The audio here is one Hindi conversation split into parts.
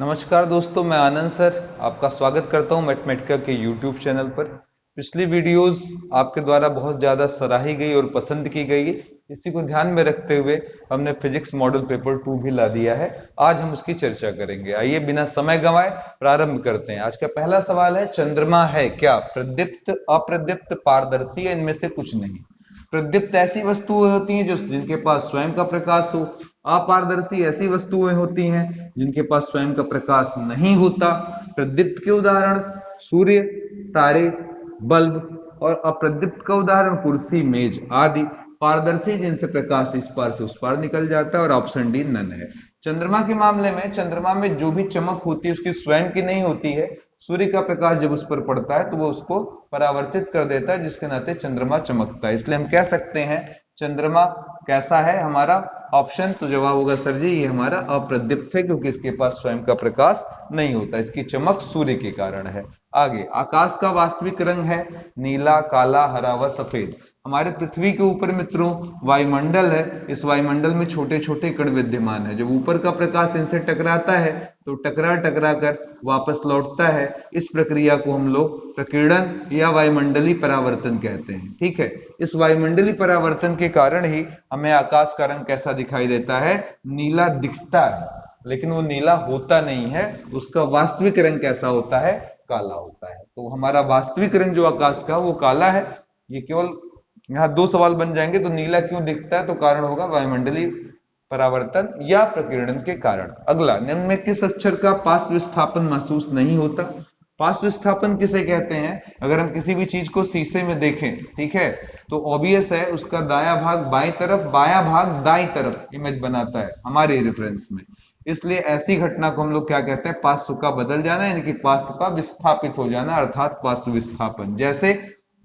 नमस्कार दोस्तों, मैं आनंद सर आपका स्वागत करता हूं मैथमेटिका के यूट्यूब चैनल पर। पिछली वीडियोस आपके द्वारा बहुत ज़्यादा सराही गई और पसंद की गई। इसी को ध्यान में रखते हुए हमने फिजिक्स मॉडल पेपर 2 भी ला दिया है। आज हम उसकी चर्चा करेंगे। आइए बिना समय गंवाए प्रारंभ करते हैं। आज का पहला सवाल है, चंद्रमा है क्या? प्रदीप्त, अप्रदीप्त, पारदर्शी या इनमें से कुछ नहीं? प्रदीप्त ऐसी वस्तुएं होती हैं जो जिनके पास स्वयं का प्रकाश हो। अपारदर्शी ऐसी वस्तुएं होती हैं जिनके पास स्वयं का प्रकाश नहीं होता। प्रदीप्त के उदाहरण सूर्य, तारे, बल्ब और अप्रदीप्त का उदाहरण कुर्सी, मेज आदि। पारदर्शी जिनसे प्रकाश इस पार से उस पार निकल जाता है और ऑप्शन डी नन है। चंद्रमा के मामले में चंद्रमा में जो भी चमक होती है उसकी स्वयं की नहीं होती है। सूर्य का प्रकाश जब उस पर पड़ता है तो वो उसको परावर्तित कर देता है, जिसके नाते चंद्रमा चमकता है। इसलिए हम कह सकते हैं चंद्रमा कैसा है हमारा ऑप्शन। तो जवाब होगा सर जी ये हमारा अप्रदीप्त है, क्योंकि इसके पास स्वयं का प्रकाश नहीं होता, इसकी चमक सूर्य के कारण है। आगे, आकाश का वास्तविक रंग है नीला, काला, हरा व सफेद। हमारे पृथ्वी के ऊपर मित्रों वायुमंडल है। इस वायुमंडल में छोटे छोटे कण विद्यमान है। जब ऊपर का प्रकाश इनसे टकराता है तो टकरा टकरा कर वापस लौटता है। इस प्रक्रिया को हम लोग प्रकीर्णन या वायुमंडलीय परावर्तन कहते हैं। ठीक है, इस वायुमंडलीय परावर्तन के कारण ही हमें आकाश का रंग कैसा दिखाई देता है? नीला दिखता है, लेकिन वो नीला होता नहीं है। उसका वास्तविक रंग कैसा होता है? काला होता है। तो हमारा वास्तविक रंग जो आकाश का वो काला है। ये केवल यहाँ दो सवाल बन जाएंगे। तो नीला क्यों दिखता है? तो कारण होगा वायुमंडलीय परावर्तन या प्रकीर्णन के कारण। अगला, निम्न में किस अक्षर का पार्श्व विस्थापन महसूस नहीं होता? पार्श्व विस्थापन किसे कहते हैं? अगर हम किसी भी चीज को शीशे में देखें, ठीक है, तो ऑब्वियस है उसका दायां भाग बाएं तरफ, बायां भाग दाईं तरफ इमेज बनाता है हमारे रेफरेंस में। इसलिए ऐसी घटना को हम लोग क्या कहते हैं? पार्श्व का बदल जाना, यानी कि पार्श्व का विस्थापित हो जाना, अर्थात पार्श्व विस्थापन। जैसे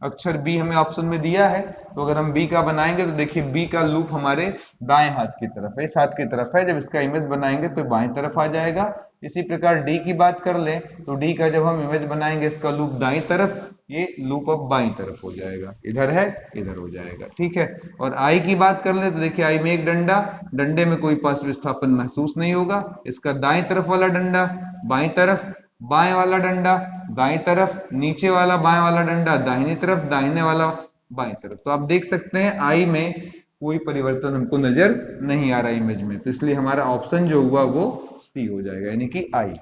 अक्षर बी हमें ऑप्शन में दिया है, तो अगर हम बी का बनाएंगे तो देखिए बी का लूप हमारे दाएं हाथ की तरफ है, इस हाथ की तरफ है। जब इसका इमेज बनाएंगे तो बाएं तरफ आ जाएगा। इसी प्रकार डी की बात कर लें तो डी का जब हम इमेज बनाएंगे इसका लूप दाईं तरफ, ये लूप अब बाईं तरफ हो जाएगा। इधर है इधर हो जाएगा। ठीक है, और आई की बात कर ले तो देखिए आई में एक डंडा, डंडे में कोई पार्श्व विस्थापन महसूस नहीं होगा। इसका दाएं तरफ वाला डंडा बाईं तरफ, बाएं वाला डंडा दाईं तरफ, नीचे वाला बाएं वाला डंडा दाहिनी तरफ, दाहिने वाला बाईं तरफ। तो आप देख सकते हैं आई में कोई परिवर्तन हमको नजर नहीं आ रहा इमेज में। तो इसलिए हमारा ऑप्शन जो हुआ वो सी हो जाएगा, यानी कि आई।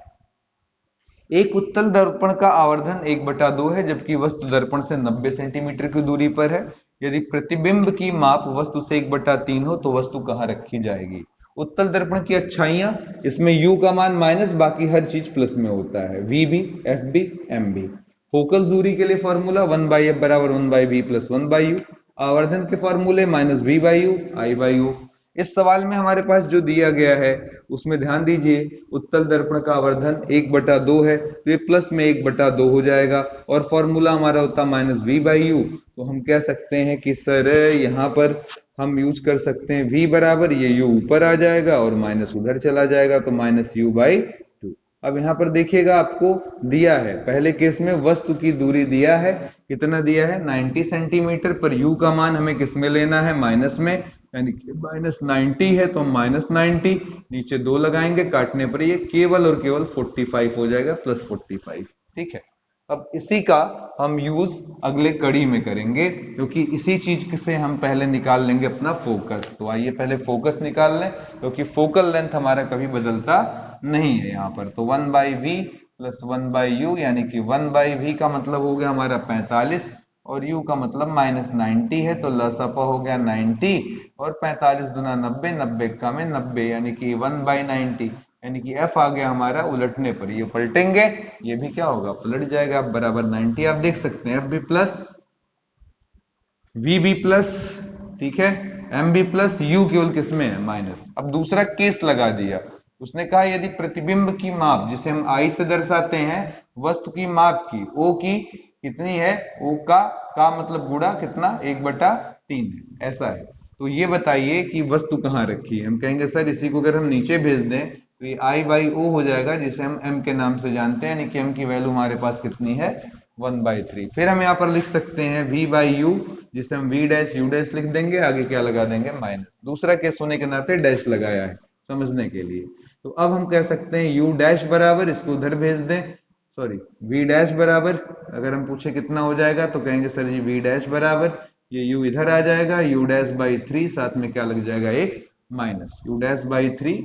एक उत्तल दर्पण का आवर्धन 1/2 है, जबकि वस्तु दर्पण से 90 सेंटीमीटर की दूरी पर है। यदि प्रतिबिंब की माप वस्तु से 1/3 हो तो वस्तु कहाँ रखी जाएगी? उत्तल दर्पण की अच्छाइयां, इसमें u का मान माइनस, बाकी हर चीज प्लस में होता है। वी भी, एफ भी, एम भी। फोकल दूरी के लिए फॉर्मूला 1/f बराबर 1/v प्लस 1/u। आवर्धन के फॉर्मूले -v/u, i/u। इस सवाल में हमारे पास जो दिया गया है उसमें ध्यान दीजिए, उत्तल दर्पण का आवर्धन 1/2 है, तो ये प्लस में 1/2 हो जाएगा, और फॉर्मूला हमारा होता -v/u। तो हम कह सकते हैं कि सर यहाँ पर हम यूज कर सकते हैं v बराबर, ये u ऊपर आ जाएगा और माइनस उधर चला जाएगा, तो -u/2। अब यहाँ पर देखिएगा आपको दिया है, पहले केस में वस्तु की दूरी दिया है, कितना दिया है? 90 सेंटीमीटर, पर u का मान हमें किस में लेना है? माइनस में, यानी कि -90 है तो हम -90 नीचे 2 लगाएंगे, काटने पर ये केवल और केवल 45 हो जाएगा, +45। ठीक है, अब इसी का हम यूज अगले कड़ी में करेंगे, क्योंकि इसी चीज से हम पहले निकाल लेंगे अपना फोकस। तो आइए पहले फोकस निकाल लें, क्योंकि फोकल लेंथ हमारा कभी बदलता नहीं है यहाँ पर। तो 1/v प्लस 1/u, यानी कि 1/v का मतलब हो गया हमारा 45, और u का मतलब -90 है, तो लसअप हो गया 90, और 45 दूना 90, 90 का में 90, यानी कि 1/90, यानी कि f आ गया हमारा उलटने पर। ये पलटेंगे, ये भी क्या होगा? पलट जाएगा, बराबर 90। आप देख सकते हैं F B plus, V B plus, ठीक है, एम बी प्लस, यू केवल किसमें है? माइनस। अब दूसरा केस लगा दिया, उसने कहा यदि प्रतिबिंब की माप, जिसे हम आई से दर्शाते हैं, वस्तु की माप की ओ की कितनी है? ओ का मतलब गुणा कितना? 1/3 है, ऐसा है। तो ये बताइए कि वस्तु कहाँ रखी है? हम कहेंगे सर इसी को अगर हम नीचे भेज दें तो ये I/O हो जाएगा, जिसे हम m के नाम से जानते हैं, यानी कि m की वैल्यू हमारे पास कितनी है? 1/3। फिर हम यहाँ पर लिख सकते हैं v/u, जिसे हम v डैश u डैश लिख देंगे, आगे क्या लगा देंगे? माइनस। दूसरा केस होने के नाते डैश लगाया है समझने के लिए। तो अब हम कह सकते हैं u डैश बराबर, इसको उधर भेज दें, सॉरी v डैश बराबर, अगर हम पूछे कितना हो जाएगा तो कहेंगे सर जी v डैश बराबर, ये u इधर आ जाएगा, u डैश बाई 3, साथ में क्या लग जाएगा, एक माइनस, u डैश बाई 3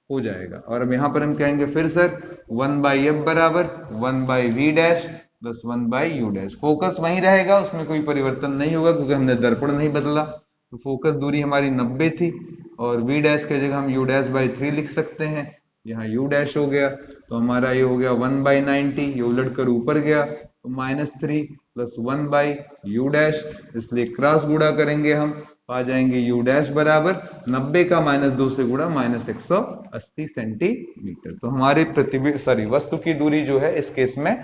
हो जाएगा। और अब यहां पर हम कहेंगे फिर सर 1 बाई एफ बराबर 1 by V dash plus 1 by U dash. Focus वहीं रहेगा, उसमें कोई परिवर्तन नहीं होगा क्योंकि हमने दर्पण नहीं बदला। तो फोकस दूरी हमारी 90 थी और वी डैश की जगह हम यू डैश बाई 3 लिख सकते हैं, यहाँ यू डैश हो गया, तो हमारा ये हो गया 1 बाई 90, ये उलट कर ऊपर गया तो -3 प्लस 1 बाई यू डैश, इसलिए क्रॉस गुणा करेंगे हम, आ जाएंगे u डैश बराबर 90 का -2 से गुणा -180 सेंटीमीटर। तो हमारे वस्तु की दूरी जो है इस केस में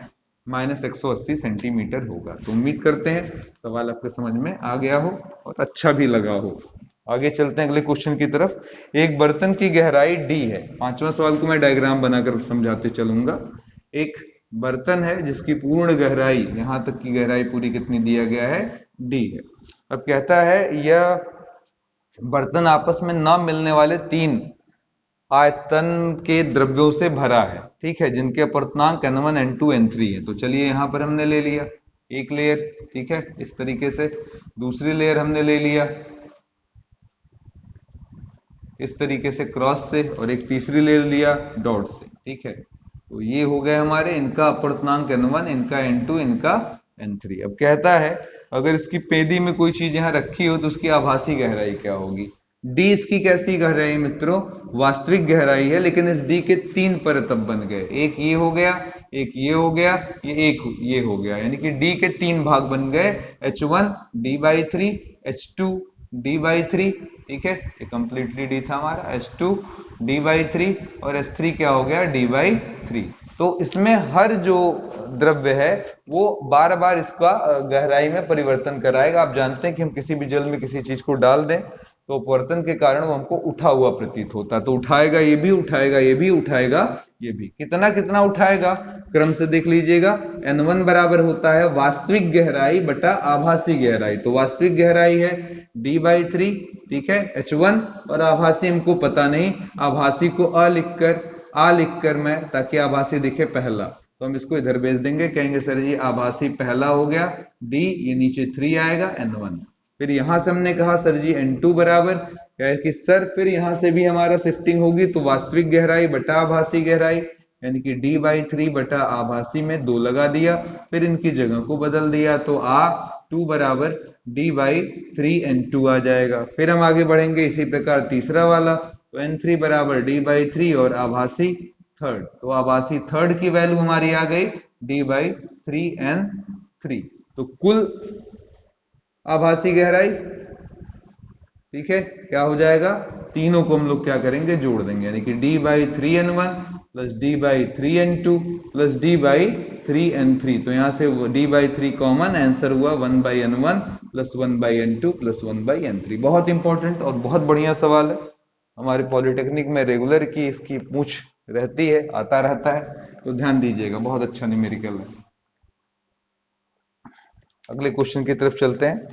-180 सेंटीमीटर होगा। तो उम्मीद करते हैं सवाल आपके समझ में आ गया हो और अच्छा भी लगा हो। आगे चलते हैं अगले क्वेश्चन की तरफ। एक बर्तन की गहराई d है। पांचवा सवाल को मैं डायग्राम बनाकर समझाते चलूंगा। एक बर्तन है जिसकी पूर्ण गहराई, यहां तक की गहराई पूरी कितनी दिया गया है, d है। अब कहता है यह बर्तन आपस में न मिलने वाले 3 आयतन के द्रव्यों से भरा है, ठीक है, जिनके अपर्तनांक n1 n2 n3 है। तो चलिए यहां पर हमने ले लिया एक लेयर, ठीक है, इस तरीके से, दूसरी लेयर हमने ले लिया इस तरीके से क्रॉस से, और एक तीसरी लेयर लिया डॉट से, ठीक है। तो ये हो गए हमारे, इनका अपर्तनांक n1, इनका n2, इनका n3। अब कहता है अगर इसकी पेदी में कोई चीज यहां रखी हो तो उसकी आभासी गहराई क्या होगी। d इसकी कैसी गहराई मित्रों, वास्तविक गहराई है, लेकिन इस d के 3 परतब बन गए, एक ये हो गया, एक ये हो गया, एक ये हो गया, यानी कि d के 3 भाग बन गए, h1 d/3, h2 d/3, ठीक है, ये कंप्लीटली d था हमारा, h2 d/3 और h3 क्या हो गया, d/3। तो इसमें हर जो द्रव्य है वो बार बार इसका गहराई में परिवर्तन कराएगा। आप जानते हैं कि हम किसी भी जल में किसी चीज को डाल दें तो अपवर्तन के कारण वो हमको उठा हुआ प्रतीत होता है, तो उठाएगा, ये भी उठाएगा, ये भी उठाएगा, ये भी, कितना कितना उठाएगा, क्रम से देख लीजिएगा। n1 बराबर होता है वास्तविक गहराई बटा आभासी गहराई, तो वास्तविक गहराई है d/3, ठीक है, h1, और आभासी हमको पता नहीं, आभासी को आ लिखकर मैं, ताकि आभासी दिखे पहला, तो हम इसको इधर भेज देंगे, कहेंगे सर जी आभासी पहला हो गया d, ये नीचे 3 आएगा n1। फिर यहां से हमने कहा सर जी n2 बराबर, क्या है कि सर फिर यहां से भी हमारा शिफ्टिंग होगी, तो वास्तविक गहराई बटा आभासी गहराई, यानी कि d/3 बटा आभासी में 2 लगा दिया, फिर इनकी जगह को बदल दिया, तो a2 बराबर d/3 n2 आ जाएगा। फिर हम आगे बढ़ेंगे इसी प्रकार तीसरा वाला, तो n3 बराबर d/3 और आभासी थर्ड, तो आभासी थर्ड की वैल्यू हमारी आ गई d/3 n3। तो कुल आभासी गहराई, ठीक है, क्या हो जाएगा, तीनों को हम लोग क्या करेंगे, जोड़ देंगे, यानी कि d/3 n1 plus d/3 n2 plus d/3 n3। तो यहां से d/3 कॉमन, आंसर हुआ 1/n1 plus 1/n2 plus 1/n3। बहुत इंपॉर्टेंट और बहुत बढ़िया सवाल है, हमारे पॉलिटेक्निक में रेगुलर की इसकी पूछ रहती है, आता रहता है, तो ध्यान दीजिएगा, बहुत अच्छा न्यूमेरिकल है। अगले क्वेश्चन की तरफ चलते हैं।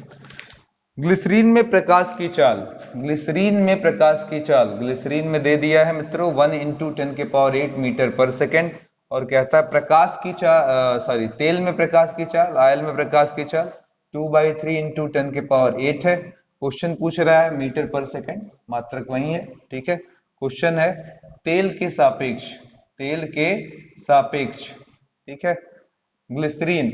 ग्लिसरीन में प्रकाश की चाल, ग्लिसरीन में प्रकाश की चाल, ग्लिसरीन में दे दिया है मित्रों 1 × 10⁸ मीटर पर सेकेंड, और कहता है प्रकाश की चाल, तेल में प्रकाश की चाल, ऑयल में प्रकाश की चाल 2/3 × 10⁸ है। क्वेश्चन पूछ रहा है मीटर पर सेकेंड, मात्रक वही है, ठीक है। क्वेश्चन है तेल के सापेक्ष, तेल के सापेक्ष, ठीक है, ग्लिसरीन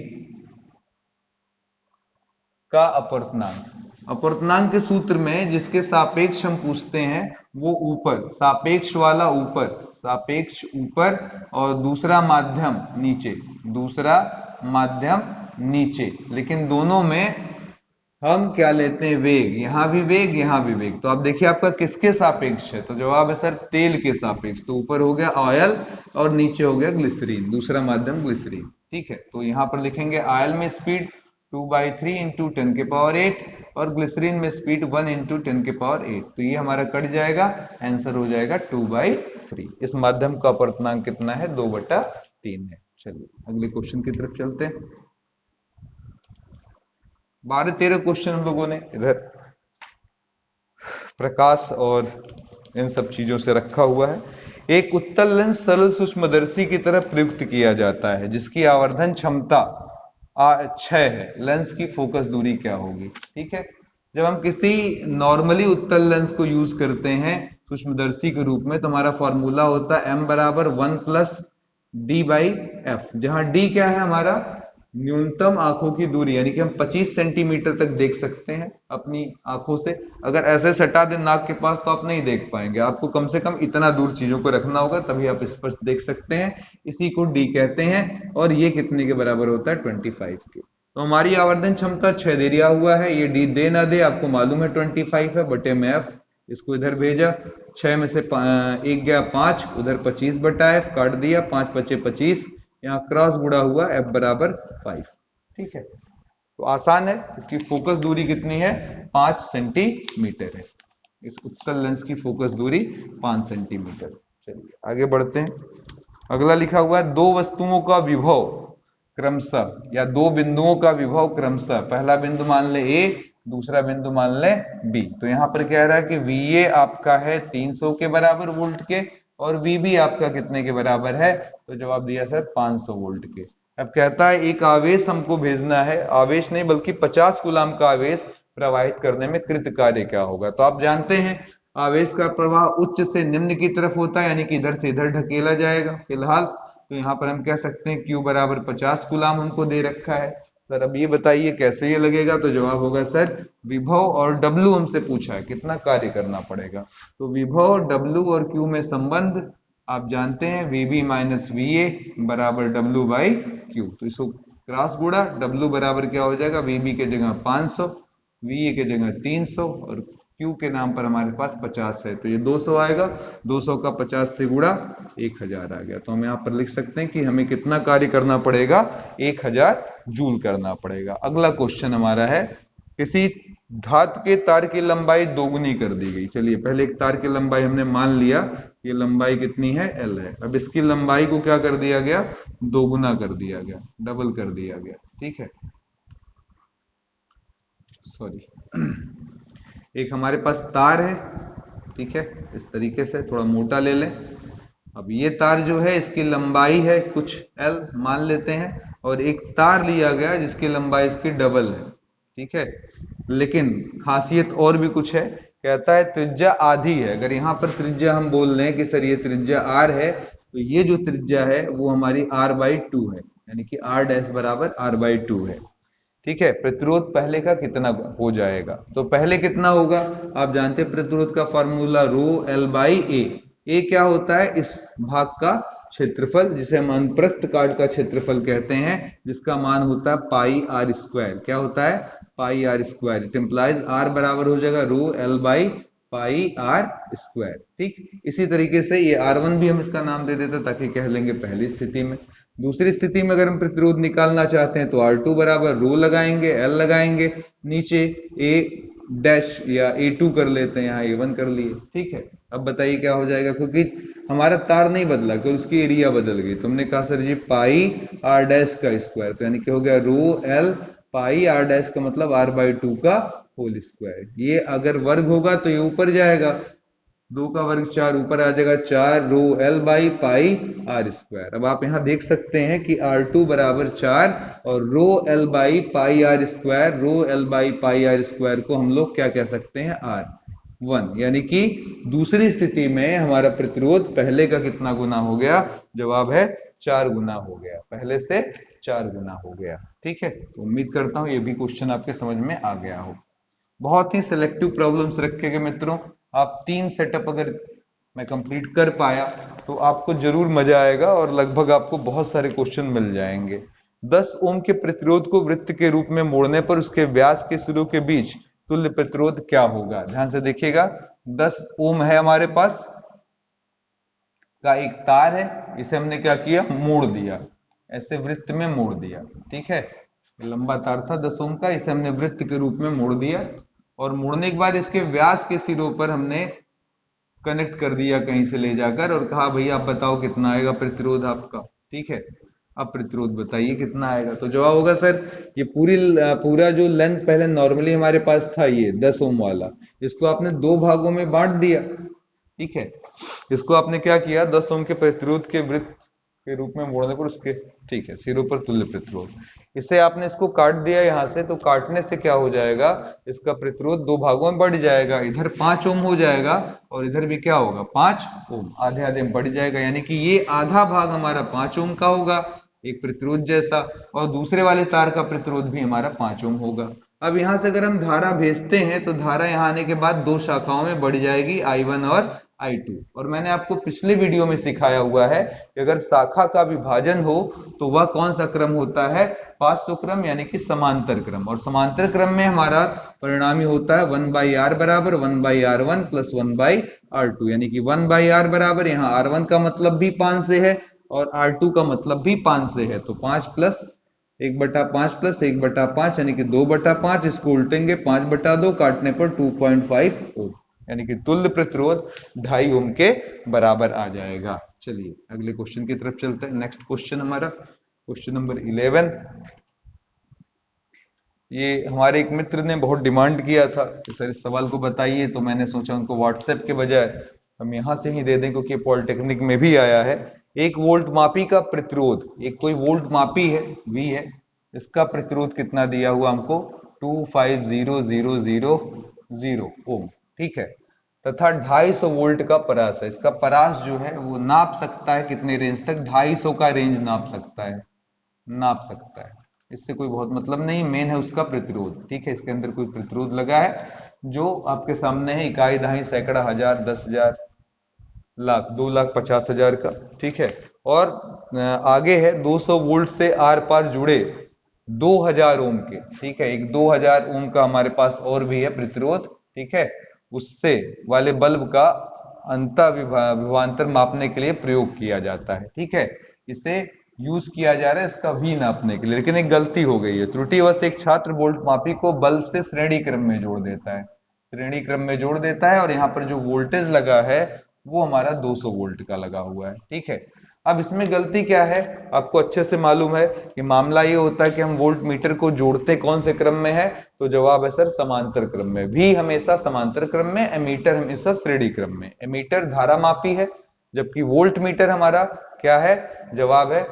का अपवर्तनांक, अपवर्तनांक के सूत्र में जिसके सापेक्ष हम पूछते हैं वो ऊपर, सापेक्ष वाला ऊपर, सापेक्ष ऊपर और दूसरा माध्यम नीचे, दूसरा माध्यम नीचे, लेकिन दोनों में हम क्या लेते हैं, वेग, यहां भी वेग, यहां भी वेग। तो आप देखिए आपका किसके सापेक्ष है, तो जवाब है सर तेल के सापेक्ष, तो ऊपर हो गया ऑयल और नीचे हो गया ग्लिसरीन, दूसरा माध्यम ग्लिसरीन, ठीक है। तो यहां पर लिखेंगे ऑयल में स्पीड 2/3 × 10⁸ और ग्लिसरीन में स्पीड 1 × 10⁸। तो ये हमारा कट जाएगा, आंसर हो जाएगा 2/3। इस माध्यम का अपवर्तनांक कितना है, 2/3 है। चलिए अगले क्वेश्चन की तरफ चलते हैं। 12-13 क्वेश्चन हम लोगों ने इधर प्रकाश और इन सब चीजों से रखा हुआ है। एक उत्तल लेंस सरल सूक्ष्मदर्शी की तरह प्रयुक्त किया जाता है जिसकी आवर्धन क्षमता 6 है, लेंस की फोकस दूरी क्या होगी। ठीक है, जब हम किसी नॉर्मली उत्तल लेंस को यूज करते हैं सूक्ष्मदर्शी के रूप में तो हमारा फॉर्मूला होता है m बराबर 1+d/f, जहां d क्या है हमारा न्यूनतम आंखों की दूरी, यानी कि हम 25 सेंटीमीटर तक देख सकते हैं अपनी आंखों से। अगर ऐसे सटा दें नाक के पास तो आप नहीं देख पाएंगे, आपको कम से कम इतना दूर चीजों को रखना होगा तभी आप स्पष्ट देख सकते हैं, इसी को d कहते हैं। और ये कितने के बराबर होता है 25 के। तो हमारी आवर्धन क्षमता 6 दे दिया हुआ है, ये d दे ना दे आपको मालूम है 25 है, बटे में f, इसको इधर भेजा, 6 में से 1 गया 5, उधर 25 बटा f काट दिया, 5 बचे 25, यहाँ क्रॉस गुणा हुआ f बराबर 5। ठीक है, तो आसान है, इसकी फोकस दूरी कितनी है 5 सेंटीमीटर है, इस उत्तल लेंस की फोकस दूरी 5 सेंटीमीटर। चलिए आगे बढ़ते हैं। अगला लिखा हुआ है दो वस्तुओं का विभव क्रमशः, या दो बिंदुओं का विभव क्रमशः, पहला बिंदु मान ले a, दूसरा बिंदु मान ले b। तो यहां पर कह रहा है कि VA आपका है 300 के बराबर वोल्ट के और VB आपका कितने के बराबर है, तो जवाब दिया सर 500 वोल्ट के। अब कहता है एक आवेश हमको भेजना है, आवेश नहीं बल्कि 50 कूलाम का आवेश प्रवाहित करने में कृत कार्य क्या होगा। तो आप जानते हैं आवेश का प्रवाह उच्च से निम्न की तरफ होता है, यानी कि इधर से इधर ढकेला जाएगा फिलहाल। तो यहाँ पर हम कह सकते हैं Q बराबर 50 कूलाम हमको दे रखा है। सर अब ये बताइए कैसे ये लगेगा, तो जवाब होगा सर विभव और W हमसे पूछा है कितना कार्य करना पड़ेगा। तो विभव W और Q में संबंध आप जानते हैं, VB माइनस VA बराबर W बाई Q। तो इसको क्रॉस गुणा, W बराबर क्या हो जाएगा, VB के जगह 500, VA के जगह 300 और Q के नाम पर हमारे पास 50 है, तो ये 200 आएगा, 200 का 50 से गुणा 1000 आ गया। तो हम यहाँ पर लिख सकते हैं कि हमें कितना कार्य करना पड़ेगा, 1000 जूल करना पड़ेगा। अगला क्वेश्चन हमारा है किसी धातु के तार की लंबाई दोगुनी कर दी गई। चलिए पहले एक तार की लंबाई हमने मान लिया, ये लंबाई कितनी है L है, अब इसकी लंबाई को क्या कर दिया गया, दोगुना कर दिया गया, डबल कर दिया गया। ठीक है, सॉरी एक हमारे पास तार है, ठीक है, इस तरीके से थोड़ा मोटा ले लें। अब ये तार जो है इसकी लंबाई है कुछ L मान लेते हैं, और एक तार लिया गया जिसकी लंबाई इसकी डबल है। ठीक है, लेकिन खासियत और भी कुछ है, कहता है त्रिज्या आधी है। अगर यहाँ पर त्रिज्या हम बोल रहे हैं कि सर ये त्रिज्या R है, तो ये जो त्रिज्या है वो हमारी R/2 है, यानी कि R डैश बराबर R/2 है। ठीक है, प्रतिरोध पहले का कितना हो जाएगा, तो पहले कितना होगा, आप जानते हैं प्रतिरोध का फॉर्मूला रो L बाई ए क्या होता है, इस भाग का क्षेत्रफल जिसे हम अनुप्रस्थ काट का क्षेत्रफल कहते हैं, जिसका मान होता है पाई आर स्क्वायर। क्या होता है, pi are square. It implies r बराबर हो जाएगा rho L by pi are square. ठीक, इसी तरीके से ये R1 भी हम इसका नाम दे देते ताकि कह लेंगे पहली स्थिति में। दूसरी स्थिति में अगर हम प्रतिरोध निकालना चाहते हैं तो R2 बराबर रो लगाएंगे, L लगाएंगे, नीचे A डैश या A2 कर लेते हैं, यहाँ A1 कर लिए। ठीक है, अब बताइए क्या हो जाएगा, क्योंकि हमारा तार नहीं बदला, क्योंकि उसकी एरिया बदल गई। तो हमने कहा sir ji pi R dash का स्क्वायर, तो यानी कि हो गया rho L pi R dash का मतलब R/2 का होल स्क्वायर। ये अगर वर्ग होगा तो ये ऊपर जाएगा, 2 का वर्ग 4 ऊपर आ जाएगा, 4 rho L by pi are square. अब आप यहां देख सकते हैं कि R2 बराबर 4 और rho L by pi are square, rho L by pi are square को हम लोग क्या कह सकते हैं, R1, यानी कि दूसरी स्थिति में हमारा प्रतिरोध पहले का कितना गुना हो गया, जवाब है 4 गुना हो गया, पहले से 4 गुना हो गया। ठीक है, तो उम्मीद करता हूं ये भी क्वेश्चन आपके समझ में आ गया हो। बहुत ही सिलेक्टिव प्रॉब्लम्स रखे गए मित्रों, आप 3 सेटअप अगर मैं कंप्लीट कर पाया तो आपको जरूर मजा आएगा और लगभग आपको बहुत सारे क्वेश्चन मिल जाएंगे। 10 ओम के प्रतिरोध को वृत्त के रूप में मोड़ने पर उसके व्यास के सिरों के बीच तुल्य प्रतिरोध क्या होगा। ध्यान से देखिएगा, 10 ओम है हमारे पास का एक तार है, इसे हमने क्या किया, मोड़ दिया, ऐसे वृत्त में मोड़ दिया। ठीक है, लंबा तार था 10 ओम का, इसे हमने वृत्त के रूप में मोड़ दिया और मोड़ने के बाद इसके व्यास के सिरों पर हमने कनेक्ट कर दिया कहीं से ले जाकर और कहा भैया आप बताओ कितना आएगा प्रतिरोध आपका। ठीक है, अब प्रतिरोध बताइए कितना आएगा, तो जवाब होगा सर ये पूरा जो लेंथ पहले नॉर्मली हमारे पास था ये 10 ओम वाला, इसको आपने 2 भागों में बांट दिया। ठीक है। इसको आपने क्या किया, 10 ओम के प्रतिरोध के वृत्त के रूप में मोड़ने पर उसके, ठीक है, सिरों पर तुल्य प्रतिरोध, इसे आपने इसको काट दिया यहां से, तो काटने से क्या हो जाएगा, इसका प्रतिरोध दो भागों में बढ़ जाएगा, इधर 5 ओम हो जाएगा और इधर भी क्या होगा 5 ओम, आधे आधे में बढ़ जाएगा, यानी कि ये आधा भाग हमारा 5 ओम का होगा एक प्रतिरोध जैसा, और दूसरे वाले तार का प्रतिरोध भी हमारा 5 ओम होगा। अब यहां से अगर हम धारा भेजते हैं तो धारा यहां आने के बाद दो शाखाओं में बढ़ जाएगी, I1 और I2। और मैंने आपको पिछले वीडियो में सिखाया हुआ है कि अगर शाखा का विभाजन हो तो वह कौन सा क्रम होता है, पार्श्व क्रम यानी कि समांतर क्रम, और समांतर क्रम में हमारा परिणामी होता है 1/r बराबर 1/r1 प्लस 1/r2, यानी कि 1/r बराबर, यहाँ r1 का मतलब भी 5 से है और R2 का मतलब भी 5 से है, तो 5 प्लस 1/5 प्लस 1/5 यानी कि 2/5, इसको उल्टेंगे 5/2, काटने पर 2.5 ओम, यानी कि तुल्य प्रतिरोध 2.5 ओम के बराबर आ जाएगा। चलिए अगले क्वेश्चन की तरफ चलते हैं। नेक्स्ट क्वेश्चन हमारा क्वेश्चन नंबर 11। ये हमारे एक मित्र ने बहुत डिमांड किया था कि सर इस सवाल को बताइए, तो मैंने सोचा उनको व्हाट्सएप के बजाय हम यहां से ही दे दें, क्योंकि पॉलिटेक्निक में भी आया है। एक वोल्ट मापी का प्रतिरोध, एक कोई वोल्ट मापी है V है, इसका प्रतिरोध कितना दिया हुआ हमको 250,000 ओम, ठीक है, तथा 250 वोल्ट का परास है। इसका परास जो है वो नाप सकता है कितने रेंज तक, 250 का रेंज नाप सकता है, इससे कोई बहुत मतलब नहीं, मेन है उसका प्रतिरोध, ठीक है। इसके अंदर कोई प्रतिरोध लगा है जो आपके सामने है, इकाई दहाई सैकड़ा हजार 10,000 लाख 2,50,000 का, ठीक है। और आगे है 200 वोल्ट से आर पार जुड़े 2000 ओम के, ठीक है, एक 2000 ओम का हमारे पास और भी है प्रतिरोध, ठीक है, उससे वाले बल्ब का अंतर विभवांतर मापने के लिए प्रयोग किया जाता है, ठीक है, इसे यूज किया जा रहा है इसका V नापने के लिए। लेकिन एक गलती हो गई है, त्रुटिवश एक छात्र वोल्ट मापी को बल्ब से श्रेणी क्रम में जोड़ देता है, और यहाँ पर जो वोल्टेज लगा है वो हमारा 200 वोल्ट का लगा हुआ है, ठीक है। अब इसमें गलती क्या है, आपको अच्छे से मालूम है कि मामला ये होता है कि हम वोल्ट मीटर को जोड़ते कौन से क्रम में है, तो जवाब है सर समांतर क्रम में। भी हमेशा समांतर क्रम में, एमीटर हमेशा श्रेणी क्रम में। एमीटर धारा मापी है, जबकि वोल्ट मीटर हमारा क्या है, जवाब है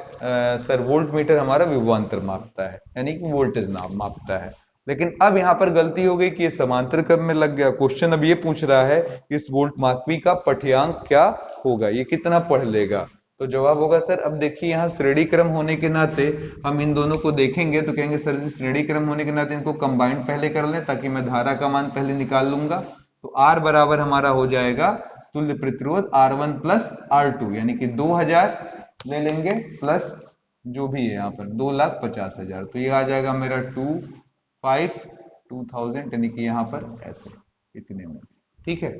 सर वोल्ट मीटर हमारा विभवांतर मापता है, यानी कि वोल्टेज मापता है। लेकिन अब यहां पर गलती हो गई कि ये समांतर क्रम में लग गया। क्वेश्चन अब ये पूछ रहा है कि इस वोल्ट मापी का पठ्यांक क्या होगा, ये कितना पढ़ लेगा, तो जवाब होगा सर, अब देखिए यहाँ श्रेणी क्रम होने के नाते हम इन दोनों को देखेंगे तो कहेंगे सर जी श्रेणी क्रम होने के नाते इनको कंबाइंड पहले कर लें ताकि मैं धारा का मान पहले निकाल लूंगा। तो R बराबर हमारा हो जाएगा तुल्य प्रतिरोध R1 प्लस R2, यानी कि 2000 ले लेंगे प्लस जो भी है यहाँ पर 2,50,000, तो ये आ जाएगा मेरा 2000, यानी कि यहाँ पर ऐसे इतने में, ठीक है।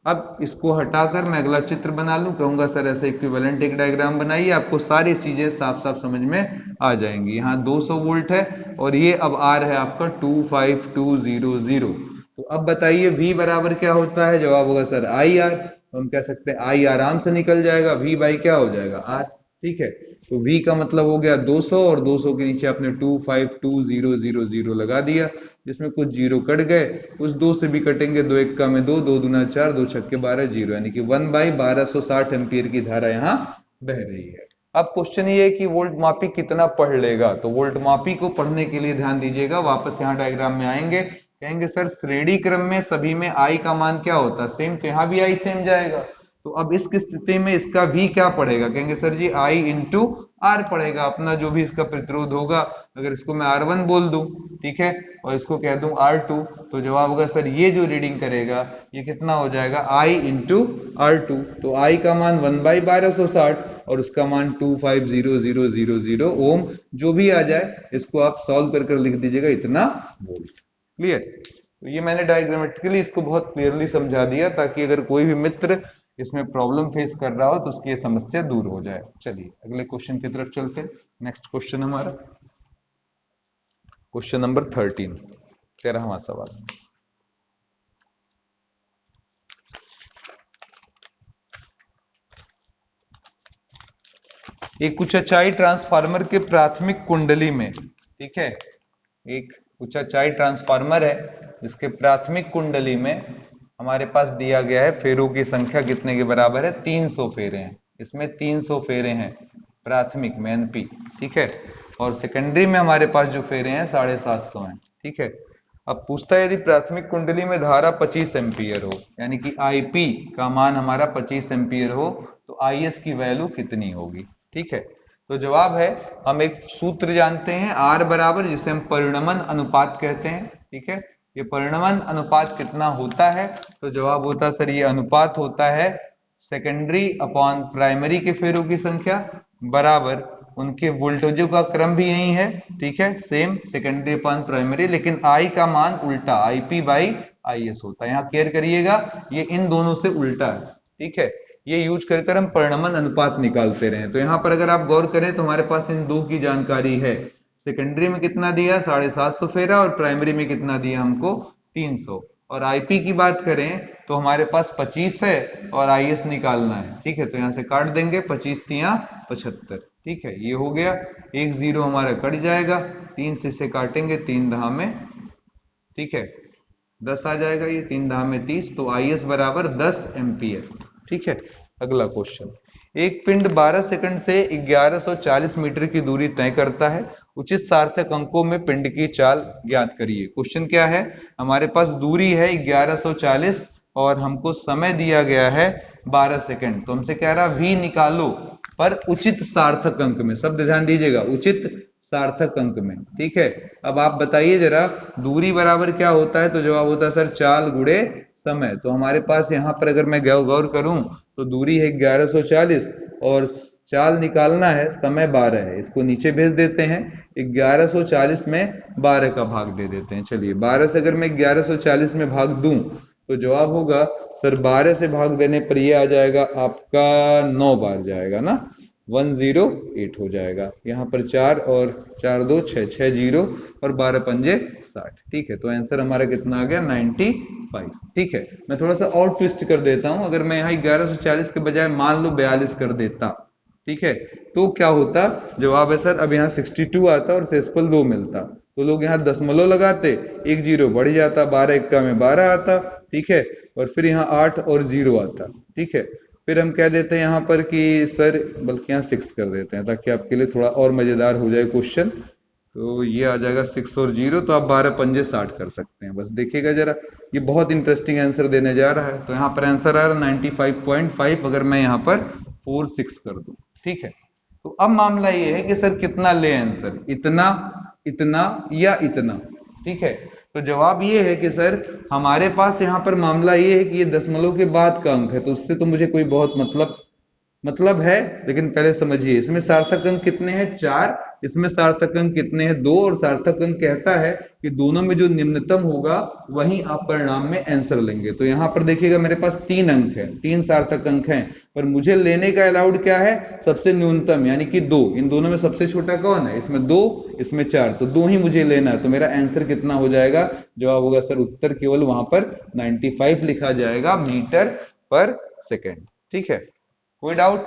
अब इसको हटाकर मैं अगला चित्र बना लूं, कहूंगा सर ऐसे इक्विवेलेंट एक डायग्राम बनाइए, आपको सारी चीजें साफ साफ समझ में आ जाएंगी। यहाँ 200 वोल्ट है और ये अब आर है आपका 25200। तो अब बताइए V बराबर क्या होता है, जवाब होगा सर आई आर। हम कह सकते हैं आई आराम से निकल जाएगा, V बाई क्या हो जाएगा R, ठीक है। तो V का मतलब हो गया 200 और 200 के नीचे आपने 252,000 लगा दिया, जिसमें कुछ जीरो कट गए, उस दो से भी कटेंगे, 2 1 में 2, 2 दूना 4, 2 छक्के 12, जीरो, यानी कि 1/1260 एम्पियर की धारा यहाँ बह रही है। अब क्वेश्चन ये है कि वोल्ट मापी कितना पढ़ लेगा, तो वोल्ट मापी को पढ़ने के लिए ध्यान दीजिएगा, वापस यहाँ डायग्राम में आएंगे, कहेंगे सर श्रेणी क्रम में सभी में I का मान क्या होता है, सेम, तो यहाँ भी I सेम जाएगा। तो अब इस स्थिति में इसका V क्या पड़ेगा, कहेंगे sir ji I into R पड़ेगा, अपना जो भी इसका प्रतिरोध होगा, अगर इसको मैं R1 बोल दूं, ठीक है, और इसको कह दूं R2, तो जवाब होगा सर ये जो रीडिंग करेगा ये कितना हो जाएगा I इंटू R2। तो I का मान 1/1260 और उसका मान 250,000 ओम, जो भी आ जाए इसको आप सॉल्व कर कर लिख दीजिएगा इतना वोल्ट। क्लियर, तो ये मैंने डायग्रामेटिकली इसको बहुत क्लियरली समझा दिया ताकि अगर कोई भी मित्र इसमें प्रॉब्लम फेस कर रहा हो तो उसकी ये समस्या दूर हो जाए। चलिए अगले क्वेश्चन की तरफ चलते हैं। नेक्स्ट क्वेश्चन हमारा क्वेश्चन नंबर 13वां सवाल। एक उच्चाई ट्रांसफार्मर के प्राथमिक कुंडली में, ठीक है, एक उच्चाई ट्रांसफार्मर है जिसके प्राथमिक कुंडली में हमारे पास दिया गया है फेरों की संख्या कितने के बराबर है, 300 फेरे हैं। इसमें 300 फेरे हैं प्राथमिक में एनपी, ठीक है। और सेकेंडरी में हमारे पास जो फेरे हैं 750 हैं, ठीक है। अब पूछता है यदि प्राथमिक कुंडली में धारा 25 एम्पियर हो, यानी कि आईपी का मान हमारा 25 एम्पियर हो, तो आईएस की वैल्यू कितनी होगी, ठीक है। तो जवाब है, हम एक सूत्र जानते हैं आर बराबर, जिसे हम परिणमन अनुपात कहते हैं, ठीक है। ये परिणमन अनुपात कितना होता है, तो जवाब होता है सर ये अनुपात होता है सेकेंडरी अपॉन प्राइमरी के फेरों की संख्या बराबर उनके वोल्टेजों का क्रम भी यही है, ठीक है, सेम सेकेंडरी अपॉन प्राइमरी, लेकिन आई का मान उल्टा आईपी बाई आईएस होता है। यहाँ केयर करिएगा, ये इन दोनों से उल्टा है, ठीक है। ये यूज कर हम परिणमन अनुपात निकालते रहे। तो यहाँ पर अगर आप गौर करें तो हमारे पास इन दो की जानकारी है, सेकेंडरी में कितना दिया 750 फेरा और प्राइमरी में कितना दिया हमको 300। और आईपी की बात करें तो हमारे पास 25 है और आईएस निकालना है, ठीक है। तो यहाँ से काट देंगे 25 तिया 75, ठीक है, ये हो गया। एक जीरो हमारा कट जाएगा, 3 से इसे काटेंगे 3 दहा में, ठीक है, 10 आ जाएगा, ये 3 दहा में 30, तो आईएस बराबर 10 एम्पियर, ठीक है। अगला क्वेश्चन, एक पिंड 12 सेकंड से 1140 मीटर की दूरी तय करता है, उचित सार्थक अंकों में पिंड की चाल ज्ञात करिए। क्वेश्चन क्या है, हमारे पास दूरी है 1140 और हमको समय दिया गया है 12 सेकंड, तो हमसे कह रहा v निकालो पर उचित सार्थक अंक में, शब्द ध्यान दीजिएगा, उचित सार्थक अंक में, ठीक है। अब आप बताइए जरा, दूरी बराबर क्या होता है, तो जवाब होता है सर चाल गुणे समय। तो हमारे पास यहाँ पर अगर मैं गौर करूं तो दूरी है 1140 और चाल निकालना है, समय 12 है, इसको नीचे भेज देते हैं, 1140 में 12 का भाग दे देते हैं। चलिए 12 से अगर मैं 1140 में भाग दूं तो जवाब होगा सर 12 से भाग देने पर ये आ जाएगा आपका 9 बार जाएगा ना, 108 हो जाएगा। यहाँ पर 4 और 4 2 6 6 जीरो और 12 पंजे 60, ठीक है। तो आंसर हमारा कितना आ गया 95, ठीक है। मैं थोड़ा सा और ट्विस्ट कर देता हूं, अगर मैं यहाँ 1140 के बजाय मान लो 42 कर देता, ठीक है, तो क्या होता, जवाब है सर अब यहाँ 62 आता और शेषफल 2 मिलता, तो लोग यहाँ दशमलव लगाते, एक जीरो बढ़ जाता, 12 एक्का में 12 आता, ठीक है, और फिर यहाँ 8 और 0 आता, ठीक है। फिर हम कह देते हैं यहाँ पर कि सर, बल्कि यहाँ 6 कर देते हैं ताकि आपके लिए थोड़ा और मजेदार हो जाए क्वेश्चन। तो ये आ जाएगा 6 और 0, तो आप 12 पंजे 60 कर सकते हैं। बस देखिएगा जरा, ये बहुत इंटरेस्टिंग आंसर देने जा रहा है। तो यहाँ पर आंसर आ रहा है 95.5, अगर मैं यहाँ पर 4 6 कर दूं, ठीक है। तो अब मामला ये है कि सर कितना ले आंसर, इतना, इतना या इतना, ठीक है। तो जवाब ये है कि सर हमारे पास यहाँ पर मामला ये है कि ये दशमलव के बाद का अंक है, तो उससे तो मुझे कोई बहुत मतलब है, लेकिन पहले समझिए इसमें सार्थक अंक कितने हैं 4, इसमें सार्थक अंक कितने हैं 2, और सार्थक अंक कहता है कि दोनों में जो निम्नतम होगा वहीं आप परिणाम में आंसर लेंगे। तो यहाँ पर देखिएगा मेरे पास 3 अंक है, 3 सार्थक अंक हैं, पर मुझे लेने का अलाउड क्या है, सबसे न्यूनतम यानी कि 2। इन दोनों में सबसे छोटा कौन है, इसमें 2, इसमें 4, तो 2 ही मुझे लेना है। तो मेरा आंसर कितना हो जाएगा, जवाब होगा सर उत्तर केवल वहां पर 95 लिखा जाएगा मीटर पर सेकेंड, ठीक है। कोई डाउट,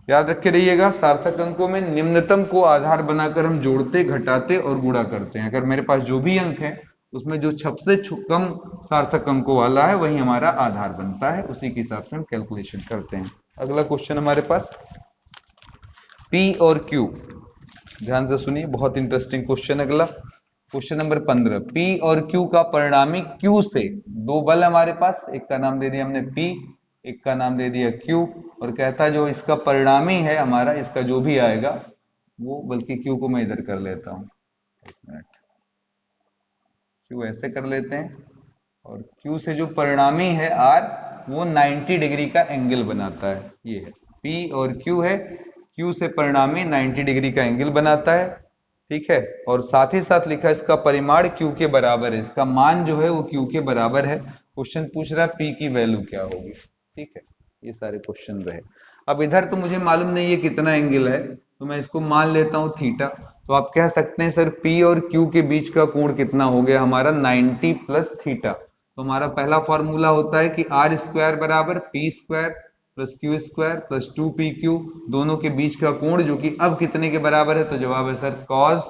याद रखे रहिएगा, सार्थक अंकों में निम्नतम को आधार बनाकर हम जोड़ते, घटाते और गुणा करते हैं। अगर मेरे पास जो भी अंक है उसमें जो सबसे कम सार्थक अंकों वाला है वही हमारा आधार बनता है, उसी के हिसाब से हम कैलकुलेशन करते हैं। अगला क्वेश्चन हमारे पास P और Q, ध्यान से सुनिए, बहुत इंटरेस्टिंग क्वेश्चन। अगला क्वेश्चन नंबर 15, P और Q का परिणामी Q से, दो बल हमारे पास, एक का नाम दे दिया हमने P, एक का नाम दे दिया Q, और कहता जो इसका परिणामी है हमारा, इसका जो भी आएगा वो, बल्कि Q को मैं इधर कर लेता हूं, एक मिनट, Q ऐसे कर लेते हैं, और Q से जो परिणामी है R, वो 90 डिग्री का एंगल बनाता है। ये है P और Q है, Q से परिणामी 90 डिग्री का एंगल बनाता है, ठीक है। और साथ ही साथ लिखा है इसका परिमाण Q के बराबर है, इसका मान जो है वो Q के बराबर है। क्वेश्चन पूछ रहा है P की वैल्यू क्या होगी, ठीक है। ये सारे क्वेश्चन रहे। अब इधर तो मुझे मालूम नहीं है कितना एंगल है, तो मैं इसको मान लेता हूं थीटा। तो आप कह सकते हैं सर P और Q के बीच का कोण कितना हो गया हमारा 90 प्लस थीटा। तो हमारा पहला फॉर्मूला होता है कि आर स्क्वायर बराबर P square plus Q square plus 2pq, दोनों के बीच का कोण, जो कि अब कितने के बराबर है, तो जवाब है सर cos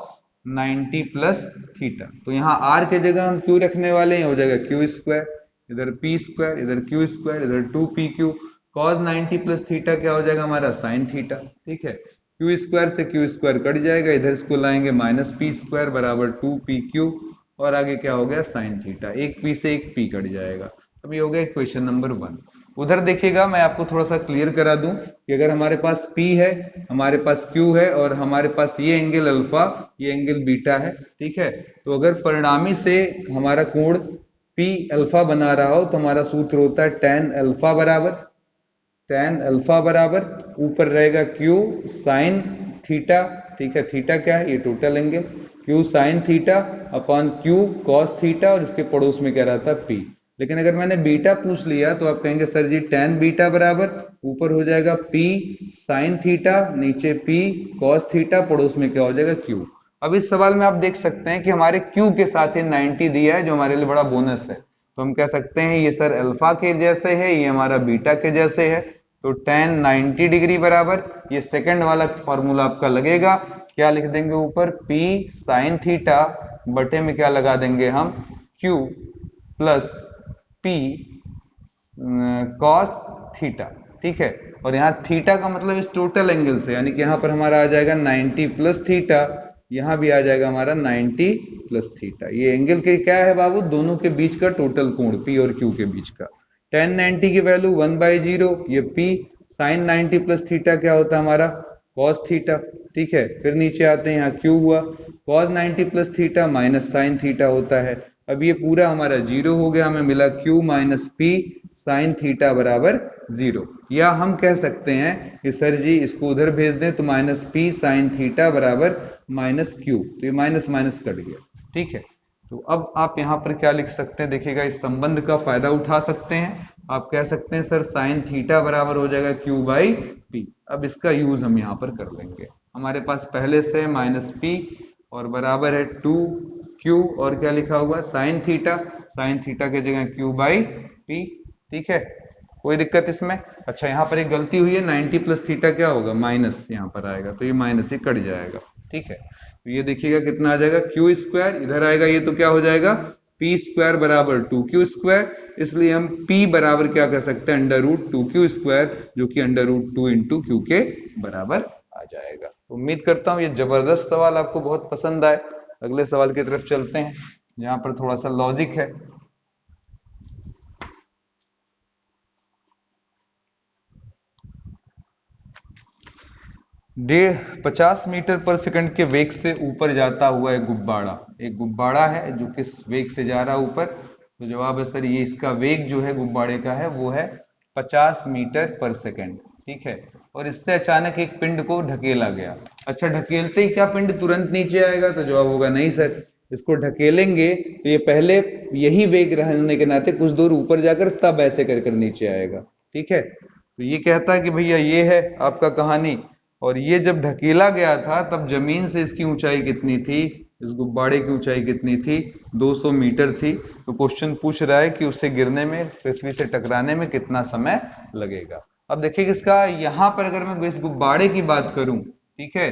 90 प्लस थीटा। तो यहाँ r के जगह हम q रखने वाले हैं, हो जाएगा क्यू स्क्वायर, इधर पी स्क्वायर, इधर क्यू स्क्वायर, इधर 2pq। cos 90 प्लस थीटा क्या हो जाएगा हमारा साइन थीटा, ठीक है। क्यू स्क्वायर से क्यू स्क्वायर कट जाएगा, इधर इसको लाएंगे माइनस पी स्क्वायर बराबर 2pq, और आगे क्या हो गया साइन थीटा, एक पी से एक पी कट जाएगा। अब ये हो गया इक्वेशन नंबर 1। उधर देखिएगा, मैं आपको थोड़ा सा क्लियर करा दूं कि अगर हमारे पास P है, हमारे पास Q है, और हमारे पास ये एंगल अल्फा, ये एंगल बीटा है, ठीक है। तो अगर परिणामी से हमारा कोण P अल्फा बना रहा हो तो हमारा सूत्र होता है tan अल्फा बराबर ऊपर रहेगा Q साइन थीटा, ठीक है। थीटा क्या है, ये total angle, Q sine theta upon Q cos theta, और इसके पड़ोस में क्या रहता है P। लेकिन अगर मैंने बीटा पूछ लिया तो आप कहेंगे सर जी tan बीटा बराबर ऊपर हो जाएगा P साइन थीटा, नीचे P कॉस थीटा, पड़ोस में क्या हो जाएगा Q। अब इस सवाल में आप देख सकते हैं कि हमारे Q के साथ ये 90 दिया है, जो हमारे लिए बड़ा बोनस है। तो हम कह सकते हैं ये सर अल्फा के जैसे है, ये हमारा बीटा के जैसे है। तो tan 90 डिग्री बराबर ये सेकंड वाला फॉर्मूला आपका लगेगा, क्या लिख देंगे ऊपर P साइन थीटा बटे में क्या लगा देंगे हम Q plus P cos theta, ठीक है। और यहाँ थीटा का मतलब इस टोटल एंगल से, यानी कि यहाँ पर हमारा आ जाएगा 90 प्लस थीटा, यहाँ भी आ जाएगा हमारा 90 प्लस थीटा। ये एंगल के क्या है बाबू, दोनों के बीच का टोटल कोण, P और Q के बीच का। tan 90 की वैल्यू 1/0, ये P साइन 90 प्लस थीटा क्या होता है हमारा cos थीटा, ठीक है। फिर नीचे आते हैं, यहाँ Q हुआ cos 90 plus theta minus sine theta होता है। अब ये पूरा हमारा जीरो हो गया, हमें मिला Q minus P sine theta बराबर 0। या हम कह सकते हैं कि सर जी इसको उधर भेज दें तो माइनस P साइन थीटा बराबर माइनस Q, तो ये माइनस माइनस कट गया, ठीक है। तो अब आप यहाँ पर क्या लिख सकते हैं, देखिएगा इस संबंध का फायदा उठा सकते हैं। आप कह सकते हैं सर साइन थीटा बराबर हो जाएगा Q बाई P। अब इसका यूज हम यहाँ पर कर लेंगे, हमारे पास पहले से माइनस P और बराबर है 2Q, और क्या लिखा हुआ साइन थीटा की जगह Q बाई P, ठीक है। कोई दिक्कत इसमें? अच्छा, यहाँ पर एक गलती हुई है, 90 प्लस थीटा क्या होगा माइनस, यहाँ पर आएगा तो ये माइनस ही कट जाएगा, ठीक है। तो ये देखिएगा कितना आ जाएगा Q स्क्वायर, इधर आएगा ये तो क्या हो जाएगा P स्क्वायर बराबर 2Q स्क्वायर, इसलिए हम P बराबर क्या कर सकते हैं अंडर रूट 2Q स्क्वायर, जो कि अंडर रूट 2 इंटू Q के बराबर आ जाएगा। तो उम्मीद करता हूँ ये जबरदस्त सवाल आपको बहुत पसंद आए। अगले सवाल की तरफ चलते हैं, यहाँ पर थोड़ा सा लॉजिक है। 50 मीटर पर सेकंड के वेग से ऊपर जाता हुआ एक गुब्बारा है जो किस वेग से जा रहा है ऊपर। तो जवाब है सर ये इसका वेग जो है गुब्बारे का है वो है 50 मीटर पर सेकंड, ठीक है। और इससे अचानक एक पिंड को ढकेला गया। अच्छा, ढकेलते ही क्या पिंड तुरंत नीचे आएगा? तो जवाब होगा नहीं सर, इसको ढकेलेंगे तो ये पहले यही वेग रहने के नाते कुछ दूर ऊपर जाकर तब ऐसे कर नीचे आएगा, ठीक है। तो ये कहता है कि भैया ये है आपका कहानी, और ये जब ढकेला गया था तब जमीन से इसकी ऊंचाई कितनी थी, इस गुब्बारे की ऊंचाई कितनी थी, 200 मीटर थी। तो क्वेश्चन पूछ रहा है कि उससे गिरने में, पृथ्वी से टकराने में कितना समय लगेगा। अब देखिए इसका यहाँ पर अगर मैं इस गुब्बारे की बात करूं, ठीक है,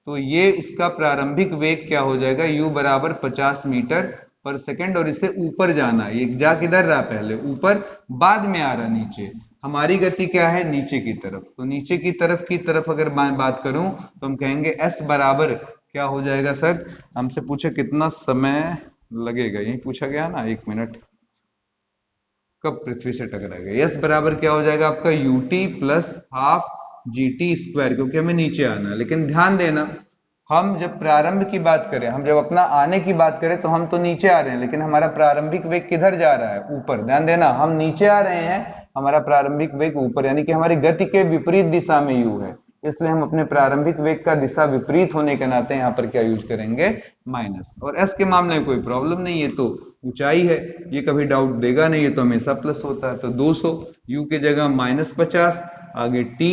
तो ये इसका प्रारंभिक वेग क्या हो जाएगा, u बराबर 50 मीटर पर सेकंड, और इसे ऊपर जाना है। ये जा किधर रहा, पहले ऊपर, बाद में आ रहा नीचे। हमारी गति क्या है, नीचे की तरफ। तो नीचे की तरफ अगर मैं बात करूं तो हम कहेंगे s बराबर क्या हो जाएगा सर, हमसे पूछे कितना समय लगेगा, यही पूछा गया ना, 1 मिनट, कब पृथ्वी से टकराएगा। s बराबर क्या हो जाएगा आपका ut plus half gt square, क्योंकि हमें नीचे आना है। लेकिन ध्यान देना, हम जब प्रारंभ की बात करें, हम जब अपना आने की बात करें तो हम तो नीचे आ रहे हैं, लेकिन हमारा प्रारंभिक वेग किधर जा रहा है, ऊपर। ध्यान देना, हम नीचे आ रहे हैं, हमारा प्रारंभिक वेग ऊपर, यानी कि हमारी गति के विपरीत दिशा में u है। इसलिए हम अपने प्रारंभिक वेग का दिशा विपरीत होने के नाते यहाँ पर क्या यूज करेंगे, माइनस। और s के मामले में कोई प्रॉब्लम नहीं है, तो ऊंचाई है, ये कभी डाउट देगा नहीं, ये तो हमेशा प्लस होता है। तो 200, u की जगह -50, आगे t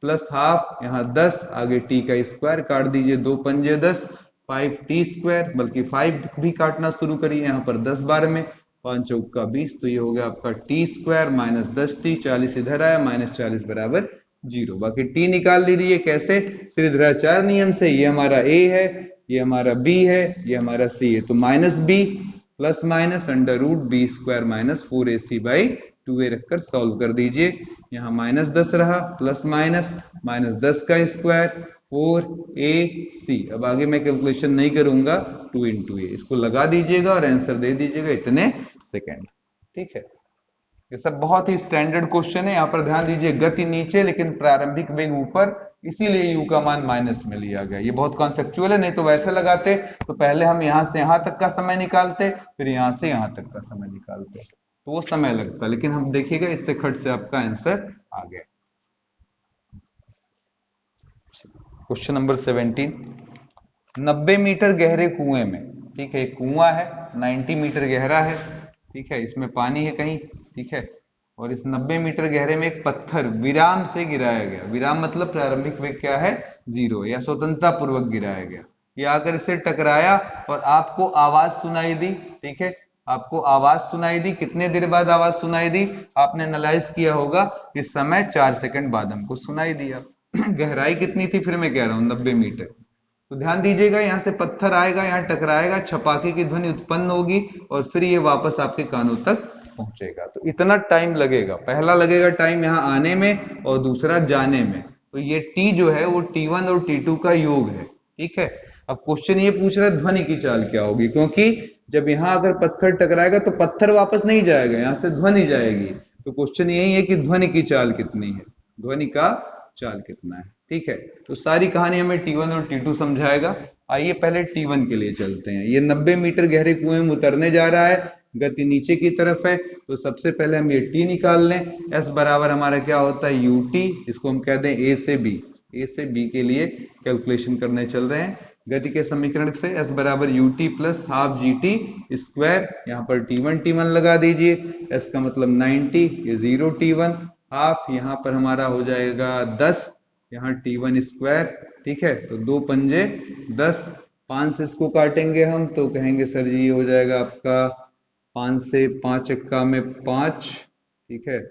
प्लस हाफ, यहाँ 10, आगे t का स्क्वायर काट दीजिए, 2 पंजे 10, 5t स्क्वायर, बल्कि 5 भी काटना शुरू करिए, यहाँ पर 10 बार में, 5 चौका 20, तो ये हो गया आपका t स्क्वायर माइनस 10t, 40 इधर आया, -40 बराबर 0। बाकी t निकाल लीजिए, कैसे, श्रीधराचार्य नियम से। ये हमारा a है, ये हमारा b है, ये हमारा c है, तो -b plus minus under root B square minus 4ac/2a रखकर सॉल्व कर दीजिए। यहाँ -10 रहा, प्लस माइनस -10 का स्क्वायर 4ac। अब आगे मैं कैलकुलेशन नहीं करूंगा, 2 × a इसको लगा दीजिएगा और आंसर दे दीजिएगा इतने सेकेंड। ठीक है, ये सब बहुत ही स्टैंडर्ड क्वेश्चन है। यहाँ पर ध्यान दीजिए, गति नीचे लेकिन प्रारंभिक वेग ऊपर, इसीलिए u का मान माइनस में लिया गया। ये बहुत कॉन्सेप्चुअल है, नहीं तो वैसे लगाते तो पहले हम यहाँ से यहाँ तक का समय निकालते, फिर यहाँ से यहाँ तक का समय निकालते, तो वो समय लगता। लेकिन हम देखिएगा इससे खट से आपका आंसर आ गया। क्वेश्चन नंबर 17, 90 मीटर गहरे कुएं में, ठीक है, कुआं है 90 मीटर गहरा है, ठीक है, इसमें पानी है कहीं, ठीक है, और इस 90 मीटर गहरे में एक पत्थर विराम से गिराया गया। विराम मतलब प्रारंभिक वेग क्या है, 0 या स्वतंत्रता पूर्वक गिराया गया। ये आकर इसे टकराया और आपको आवाज सुनाई दी, ठीक है, आपको आवाज सुनाई दी। कितने देर बाद आवाज सुनाई दी, आपने एनालाइज किया होगा, इस समय 4 सेकंड बाद हमको सुनाई दिया। गहराई कितनी थी, फिर मैं कह रहा हूं 90 मीटर। तो ध्यान दीजिएगा, यहां से पत्थर आएगा, यहां टकराएगा, छपाके की ध्वनि उत्पन्न होगी और फिर ये वापस आपके कानों तक पहुंचेगा। तो इतना टाइम लगेगा, पहला लगेगा टाइम यहां आने में और दूसरा जाने में। तो ये t जो है वो t1 और t2 का योग है, ठीक है। अब क्वेश्चन ये पूछ रहा है ध्वनि की चाल क्या होगी, क्योंकि जब यहां अगर पत्थर टकराएगा तो पत्थर वापस नहीं जाएगा, यहां से ध्वनि जाएगी। तो क्वेश्चन यही है कि ध्वनि की चाल कितनी है, ध्वनि का चाल कितना है, ठीक है। तो सारी कहानी हमें t1 और t2 समझाएगा। आइए पहले t1 के लिए चलते हैं। ये 90 मीटर गहरे कुएं में उतरने जा रहा है, गति नीचे की तरफ है, तो सबसे पहले हम ये t निकाल लें। s बराबर हमारा क्या होता है, ut, इसको हम कह दें a से b। a से b के लिए कैलकुलेशन करने चल रहे हैं गति के समीकरण से। s बराबर ut plus half gt square, यहाँ पर t1 लगा दीजिए, s का मतलब 90, ये 0 t1 हाफ, यहाँ पर हमारा हो जाएगा 10, यहाँ t1 स्क्वायर, ठीक है। तो 2 पंजे 10, 5 से इसको काटेंगे हम तो कहेंगे सर जी ये हो जाएगा आपका 5 से 5 एक्का में 5, ठीक है,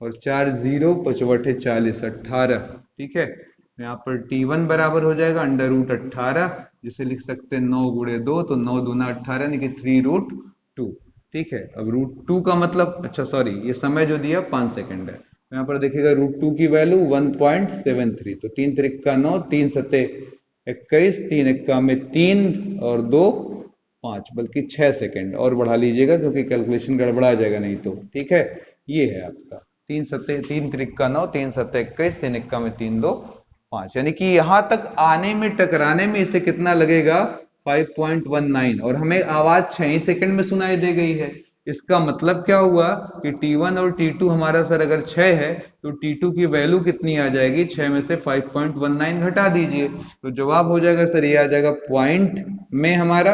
और 4 0 पचवटे 40, 18, ठीक है। यहाँ पर t1 बराबर हो जाएगा अंडर रूट 18, जिसे लिख सकते हैं 9 गुणे 2, तो 9 दूना 18 यानी कि 3√2, ठीक है। अब √2 का मतलब, अच्छा सॉरी, ये समय जो दिया 5 सेकंड है, तो यहाँ पर देखिएगा √2 की वैल्यू 1.73, तो 3 त्रिक्का 9, 3 सत्ते 21, 3 एक्का में 3 और 2 5, बल्कि 6 सेकंड और बढ़ा लीजिएगा क्योंकि कैलकुलेशन गड़बड़ा जाएगा नहीं तो, ठीक है। ये है आपका 3 त्रिक्का 9, 3 सत्ते 21, 3 एक्का में 3 2 5, यानी कि यहां तक आने में, टकराने में इसे कितना लगेगा, 5.19, और हमें आवाज 6 ही सेकंड में सुनाई दे गई है। इसका मतलब क्या हुआ कि t1 और t2 हमारा सर अगर 6 है तो t2 की वैल्यू कितनी आ जाएगी, 6 में से 5.19 घटा दीजिए, तो जवाब हो जाएगा सर ये आ जाएगा पॉइंट में हमारा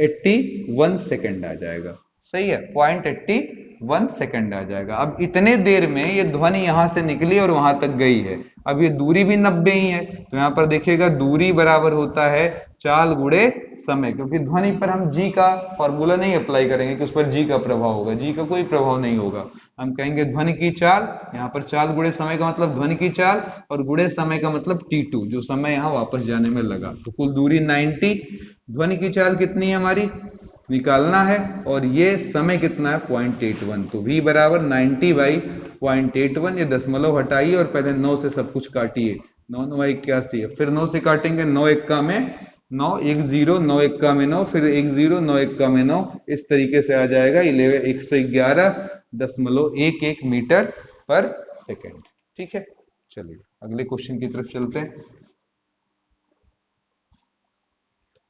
81 सेकंड आ जाएगा। सही है, 0.81 सेकंड आ जाएगा। अब इतने देर में ये ध्वनि यहां से निकली और वहां तक गई है। अब ये दूरी भी 90 ही है, तो यहां पर देखिएगा दूरी बराबर होता है चाल गुणे समय, क्योंकि ध्वनि पर हम g का फॉर्मूला नहीं अप्लाई करेंगे कि उस पर g का प्रभाव होगा, g का कोई प्रभाव नहीं होगा। हम कहेंगे ध्वनि की चाल, यहाँ पर चाल गुणे समय का मतलब ध्वनि की चाल, और गुणे समय का मतलब t2, जो समय यहाँ वापस जाने में लगा। तो कुल दूरी 90, ध्वनि की चाल कितनी है हमारी निकालना है, और ये समय कितना है 0.81, तो v बराबर 90/0.81, ये दशमलव हटाइए और पहले 9 से सब कुछ काटिए, 9 9 81, फिर 9 से काटेंगे, 9 एक्का में 9, 1 0, 9 एक्का में 9, फिर 1 0, 9 एक्का में 9, इस तरीके से आ जाएगा 111.11 मीटर पर सेकेंड, ठीक है। चलिए अगले क्वेश्चन की तरफ चलते हैं।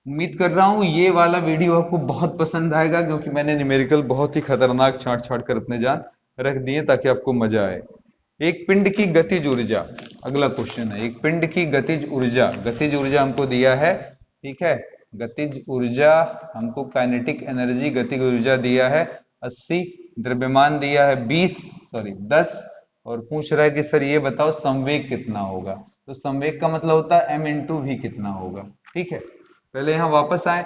उम्मीद कर रहा हूं ये वाला वीडियो आपको बहुत पसंद आएगा, क्योंकि मैंने न्यूमेरिकल बहुत ही खतरनाक छांट छांट कर अपने जान रख दिए ताकि आपको मजा आए। एक पिंड की गतिज ऊर्जा, अगला क्वेश्चन है, एक पिंड की गतिज ऊर्जा हमको दिया है, ठीक है। गतिज ऊर्जा हमको काइनेटिक एनर्जी गतिज ऊर्जा दिया है 80, द्रव्यमान दिया है 10, और पूछ रहा है कि सर ये बताओ संवेग कितना होगा। तो संवेग का मतलब होता है m × v कितना होगा, ठीक है। पहले यहां वापस आए,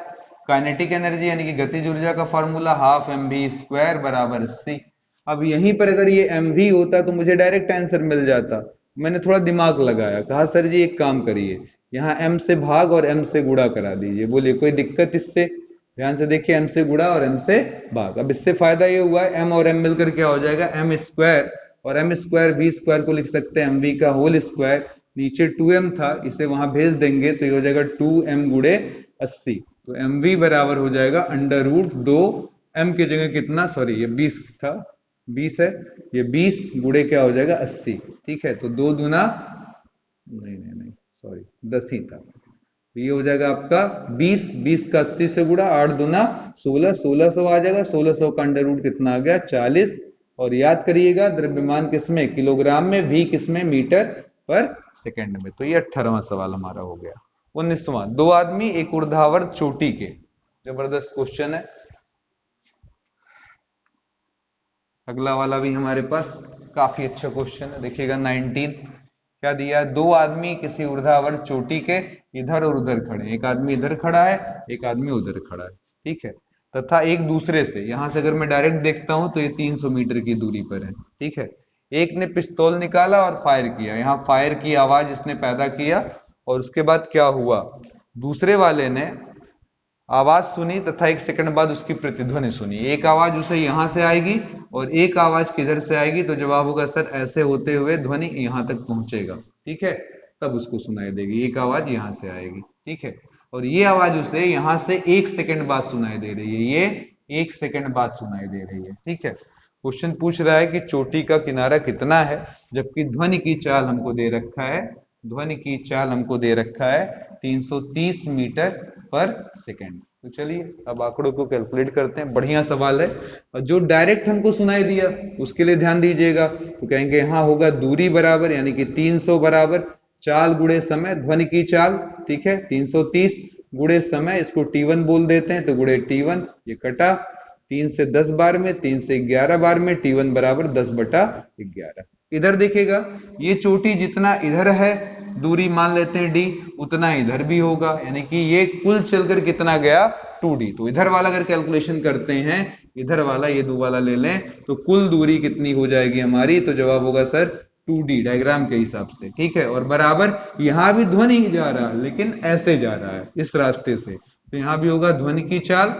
काइनेटिक एनर्जी यानी कि गतिज ऊर्जा का फॉर्मूला हाफ mv² बराबर 80। अब यहीं पर अगर ये mv होता तो मुझे डायरेक्ट आंसर मिल जाता, मैंने थोड़ा दिमाग लगाया, कहा सर जी एक काम करिए, यहाँ m से भाग और m से गुणा करा दीजिए। बोलिए कोई दिक्कत इससे, ध्यान से देखिए, m से गुणा और m से भाग। अब इससे फायदा ये हुआ है m और m मिलकर क्या हो जाएगा, m स्क्वायर, और m स्क्वायर v स्क्वायर को लिख सकते हैं mv का होल स्क्वायर। नीचे 2m था, इसे वहां भेज देंगे तो ये हो जाएगा 2m गुणे 80। तो mv बराबर हो जाएगा अंडर रूट 2m की जगह कितना, सॉरी ये 20 था, 20 है, ये 20 गुणे क्या हो जाएगा 80। ठीक है, तो 2 दूना, नहीं सॉरी 10 ही था, तो ये हो जाएगा आपका 20, 20 का 80 से गुणा, 8 दूना 16, 1600 आ जाएगा। 1600 का अंडर रूट कितना आ गया 40। और याद करिएगा द्रव्यमान किसमें, किलोग्राम में, भी किसमें, मीटर पर सेकंड में। तो ये 18वां सवाल हमारा हो गया। 19वां, दो आदमी एक ऊर्ध्वाधर चोटी के, जबरदस्त क्वेश्चन है। अगला वाला भी हमारे पास काफी अच्छा क्वेश्चन है, देखिएगा 19 क्या दिया है, दो आदमी किसी ऊर्ध्वाधर चोटी के इधर और उधर खड़े हैं। एक आदमी इधर खड़ा है, एक आदमी उधर खड़ा है, ठीक है, तथा एक दूसरे से, यहां से अगर मैं डायरेक्ट देखता हूं तो ये 300 मीटर की दूरी पर है। ठीक है, एक ने पिस्तौल निकाला और फायर किया, यहां फायर की आवाज इसने पैदा किया, और उसके बाद क्या हुआ, दूसरे वाले ने आवाज सुनी तथा 1 सेकंड बाद उसकी प्रतिध्वनि सुनी। एक आवाज उसे यहां से आएगी और एक आवाज किधर से आएगी, तो जवाब होगा सर ऐसे होते हुए ध्वनि यहां तक पहुंचेगा। ठीक है, तब उसको सुनाई देगी, एक आवाज यहां से आएगी। ठीक है, और ये आवाज उसे यहां से 1 सेकंड बाद सुनाई दे रही है, ये 1 सेकंड बाद सुनाई दे रही है। ठीक है, क्वेश्चन पूछ रहा है कि चोटी का किनारा कितना है, जबकि ध्वनि की चाल हमको दे रखा है, ध्वनि की चाल हमको दे रखा है 330 मीटर पर सेकेंड। तो चलिए अब आंकड़ों को कैलकुलेट करते हैं, बढ़िया सवाल है। और जो डायरेक्ट हमको सुनाई दिया उसके लिए ध्यान दीजिएगा, तो कहेंगे यहां होगा दूरी बराबर, यानी कि 300 बराबर चाल गुणे समय, ध्वनि की चाल। ठीक है, 330 गुणे समय, इसको T1 बोल देते हैं, तो गुणे T1, ये कटा 3 से 10 बार में, 3 से 11 बार में, T1 बराबर 10/11। इधर देखिएगा, ये चोटी जितना इधर है दूरी मान लेते हैं d, उतना इधर भी होगा, यानी कि ये कुल चलकर कितना गया 2d। तो इधर वाला अगर कैलकुलेशन करते हैं, इधर वाला ये दो वाला ले लें, तो कुल दूरी कितनी हो जाएगी हमारी, तो जवाब होगा सर 2d डायग्राम के हिसाब से। ठीक है, और बराबर यहां भी ध्वनि जा रहा है, लेकिन ऐसे जा रहा है इस रास्ते से, तो यहां भी होगा ध्वनि की चाल।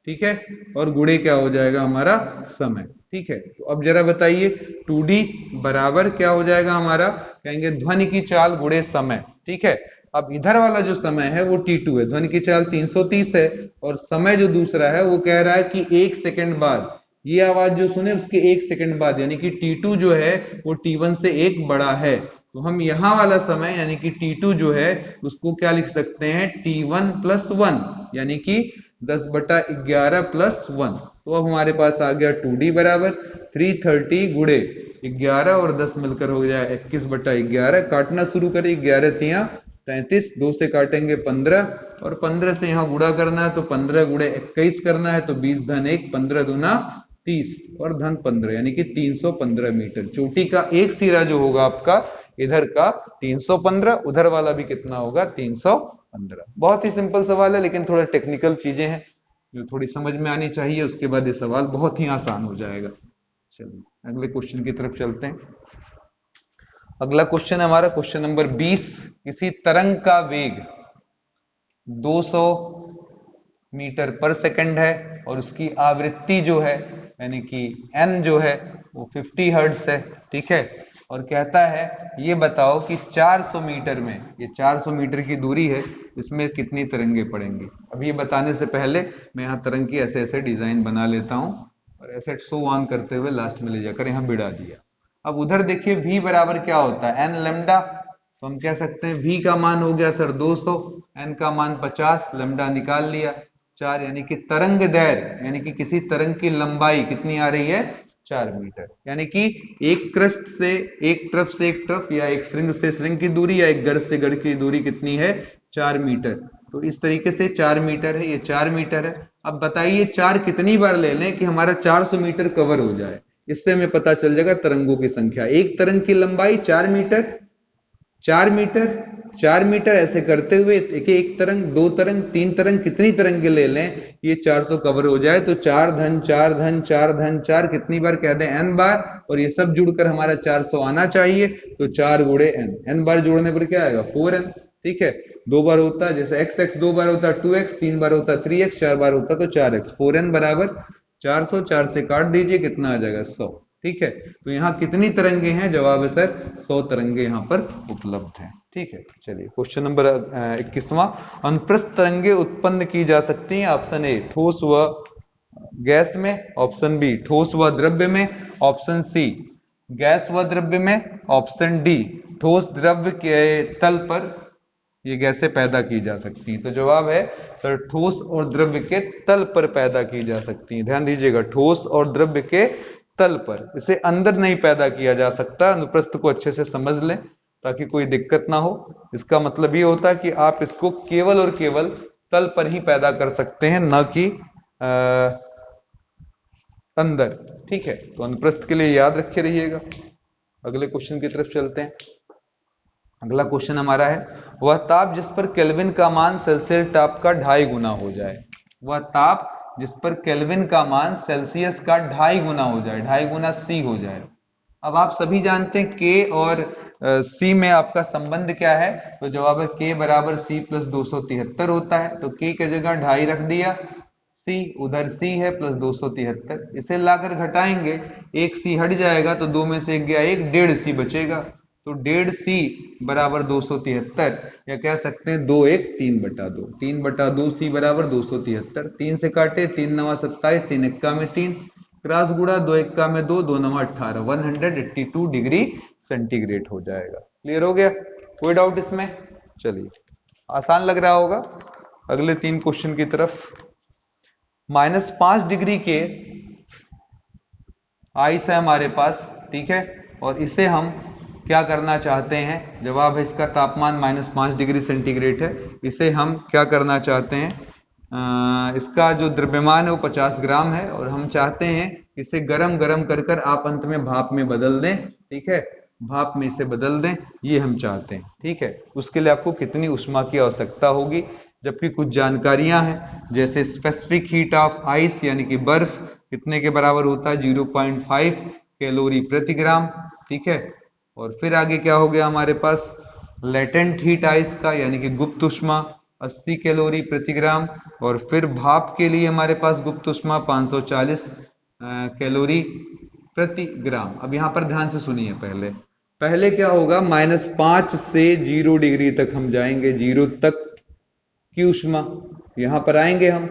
ठीक है, और गुणे क्या हो जाएगा हमारा समय। ठीक है, तो अब जरा बताइए 2d बराबर क्या हो जाएगा हमारा, कहेंगे ध्वनि की चाल गुणे समय। ठीक है, अब इधर वाला जो समय है वो t2 है, ध्वनि की चाल 330 है, और समय जो दूसरा है वो कह रहा है कि 1 सेकंड बाद, ये आवाज जो सुने उसके 1 सेकंड बाद, यानी कि t2 जो है वो t1 से 1 बड़ा है। तो हम यहां वाला समय यानी कि t2 जो है उसको क्या लिख सकते हैं, t1 + 1, यानी कि 10/11 + 1। तो अब हमारे पास आ गया 2d बराबर 330 गुणे 11 और 10 मिलकर हो जाए 21/11। काटना शुरू करें, 11 तिया 33, 2 से काटेंगे 15, और 15 से यहाँ गुणा करना है, तो 15 गुणे 21 करना है, तो 20 धन 1, 15 दूना 30 और धन 15, यानी कि 315 मीटर। चोटी का एक सिरा जो होगा आपका इधर का 315, उधर वाला भी कितना होगा 315। बहुत ही सिंपल सवाल है, लेकिन थोड़ा टेक्निकल चीजें हैं जो थोड़ी समझ में आनी चाहिए, उसके बाद ये सवाल बहुत ही आसान हो जाएगा। चलिए अगले क्वेश्चन की तरफ चलते हैं। अगला क्वेश्चन है हमारा क्वेश्चन नंबर 20, किसी तरंग का वेग 200 मीटर पर सेकंड है और उसकी आवृत्ति जो है यानी कि n जो है वो 50 हर्ट्ज है। ठीक है, और कहता है ये बताओ कि 400 मीटर में, ये 400 मीटर की दूरी है, इसमें कितनी तरंगे पड़ेंगी। अब ये बताने से पहले मैं यहाँ तरंग की ऐसे ऐसे डिजाइन बना लेता हूँ, और ऐसे शो ऑन करते हुए लास्ट में ले जाकर यहाँ बिड़ा दिया। अब उधर देखिए v बराबर क्या होता है, n लैम्डा, तो हम कह सकते हैं v का मान हो गया सर 200, n का मान 50, लैम्डा निकाल लिया 4, यानी कि तरंग दैर्घ्य यानी कि किसी तरंग की लंबाई कितनी आ रही है 4 मीटर, यानी कि एक क्रस्ट से एक तरफ या एक श्रृंग से श्रृंग की दूरी या एक गर्त से गर्त की दूरी कितनी है 4 मीटर। तो इस तरीके से 4 मीटर है, ये 4 मीटर है। अब बताइए 4 कितनी बार ले लें कि हमारा 400 मीटर कवर हो जाए, इससे हमें पता चल जाएगा तरंगों की संख्या। एक तरंग की लंबाई 4 मीटर, 4 मीटर, 4 मीटर, ऐसे करते हुए एक तरंग, 2 तरंग, 3 तरंग, कितनी तरंगे ले लें ये 400 कवर हो जाए, तो 4 धन 4 धन 4 धन 4 कितनी बार कह दें n बार, और ये सब जुड़कर हमारा 400 आना चाहिए, तो 4 गुणे n, n बार जोड़ने पर क्या आएगा 4n। ठीक है, 2 बार होता है, जैसे x x 2 बार होता है 2x, 3 बार होता है 3x, 4 बार होता है तो 4x, 4n बराबर 400, 4 से काट दीजिए, कितना आ जाएगा 100। ठीक है, तो यहाँ कितनी तरंगे हैं, जवाब है सर 100 तरंगे यहाँ पर उपलब्ध हैं। ठीक है, चलिए क्वेश्चन नंबर 21वां, अनुप्रस्थ तरंगे उत्पन्न की जा सकती हैं। ऑप्शन ए ठोस व गैस में, ऑप्शन बी ठोस व द्रव्य में, ऑप्शन सी गैस व द्रव्य में, ऑप्शन डी ठोस द्रव्य के तल पर ये गैसें पैदा की जा सकती हैं। तो जवाब है सर ठोस और द्रव्य के तल पर पैदा की जा सकती हैं। ध्यान दीजिएगा, ठोस और द्रव्य के तल पर, इसे अंदर नहीं पैदा किया जा सकता। अनुप्रस्थ को अच्छे से समझ लें ताकि कोई दिक्कत ना हो। इसका मतलब ये होता है कि आप इसको केवल और केवल तल पर ही पैदा कर सकते हैं, ना कि अंदर। ठीक है, तो अनुप्रस्थ के लिए याद रखे रहिएगा। अगले क्वेश्चन की तरफ चलते हैं। अगला क्वेश्चन हमारा है, वह ताप जिस पर केल्विन का मान सेल्सियस ताप का 2.5 गुना हो जाए। वह ताप जिस पर केल्विन का मान सेल्सियस का 2.5 गुना हो जाए, 2.5 गुना सी हो जाए। अब आप सभी जानते हैं के और सी में आपका संबंध क्या है, तो जवाब है के बराबर सी प्लस 273 होता है। तो के की जगह 2.5 रख दिया, सी उधर सी है प्लस 273, इसे लाकर घटाएंगे, एक सी हट जाएगा तो 2 में से 1 गया 1, 1.5 सी बचेगा। तो 1.5 सी बराबर 273, या कह सकते हैं 2 1 3/2, 3/2 सी बराबर 273। 3 से काटे, 3 9 27, 3 1 में 3, क्रॉस गुणा 2 1 में 2, 2 9 18, 182 डिग्री सेंटीग्रेड हो जाएगा। क्लियर हो गया, कोई डाउट इसमें? चलिए, आसान लग रहा होगा। अगले 3 क्वेश्चन की तरफ। -5 डिग्री के आइस है हमारे पास, ठीक है, और इसे हम क्या करना चाहते हैं, जवाब है इसका तापमान -5 डिग्री सेंटीग्रेड है। इसे हम क्या करना चाहते हैं, इसका जो द्रव्यमान है वो 50 ग्राम है, और हम चाहते हैं इसे गरम गरम कर कर आप अंत में भाप में बदल दें। ठीक है, भाप में इसे बदल दें, ये हम चाहते हैं। ठीक है, उसके लिए आपको कितनी ऊष्मा की आवश्यकता होगी, जबकि कुछ जानकारियां हैं, जैसे स्पेसिफिक हीट ऑफ आइस यानी कि बर्फ कितने के बराबर होता है, 0.5 कैलोरी प्रति ग्राम। ठीक है, और फिर आगे क्या हो गया हमारे पास, लेटेंट हीट आइस का यानी कि गुप्त ऊष्मा 80 कैलोरी प्रति ग्राम, और फिर भाप के लिए हमारे पास गुप्त ऊष्मा 540 कैलोरी प्रति ग्राम। अब यहां पर ध्यान से सुनिए, पहले क्या होगा, -5 से 0 डिग्री तक हम जाएंगे, 0 तक की ऊष्मा, यहां पर आएंगे हम,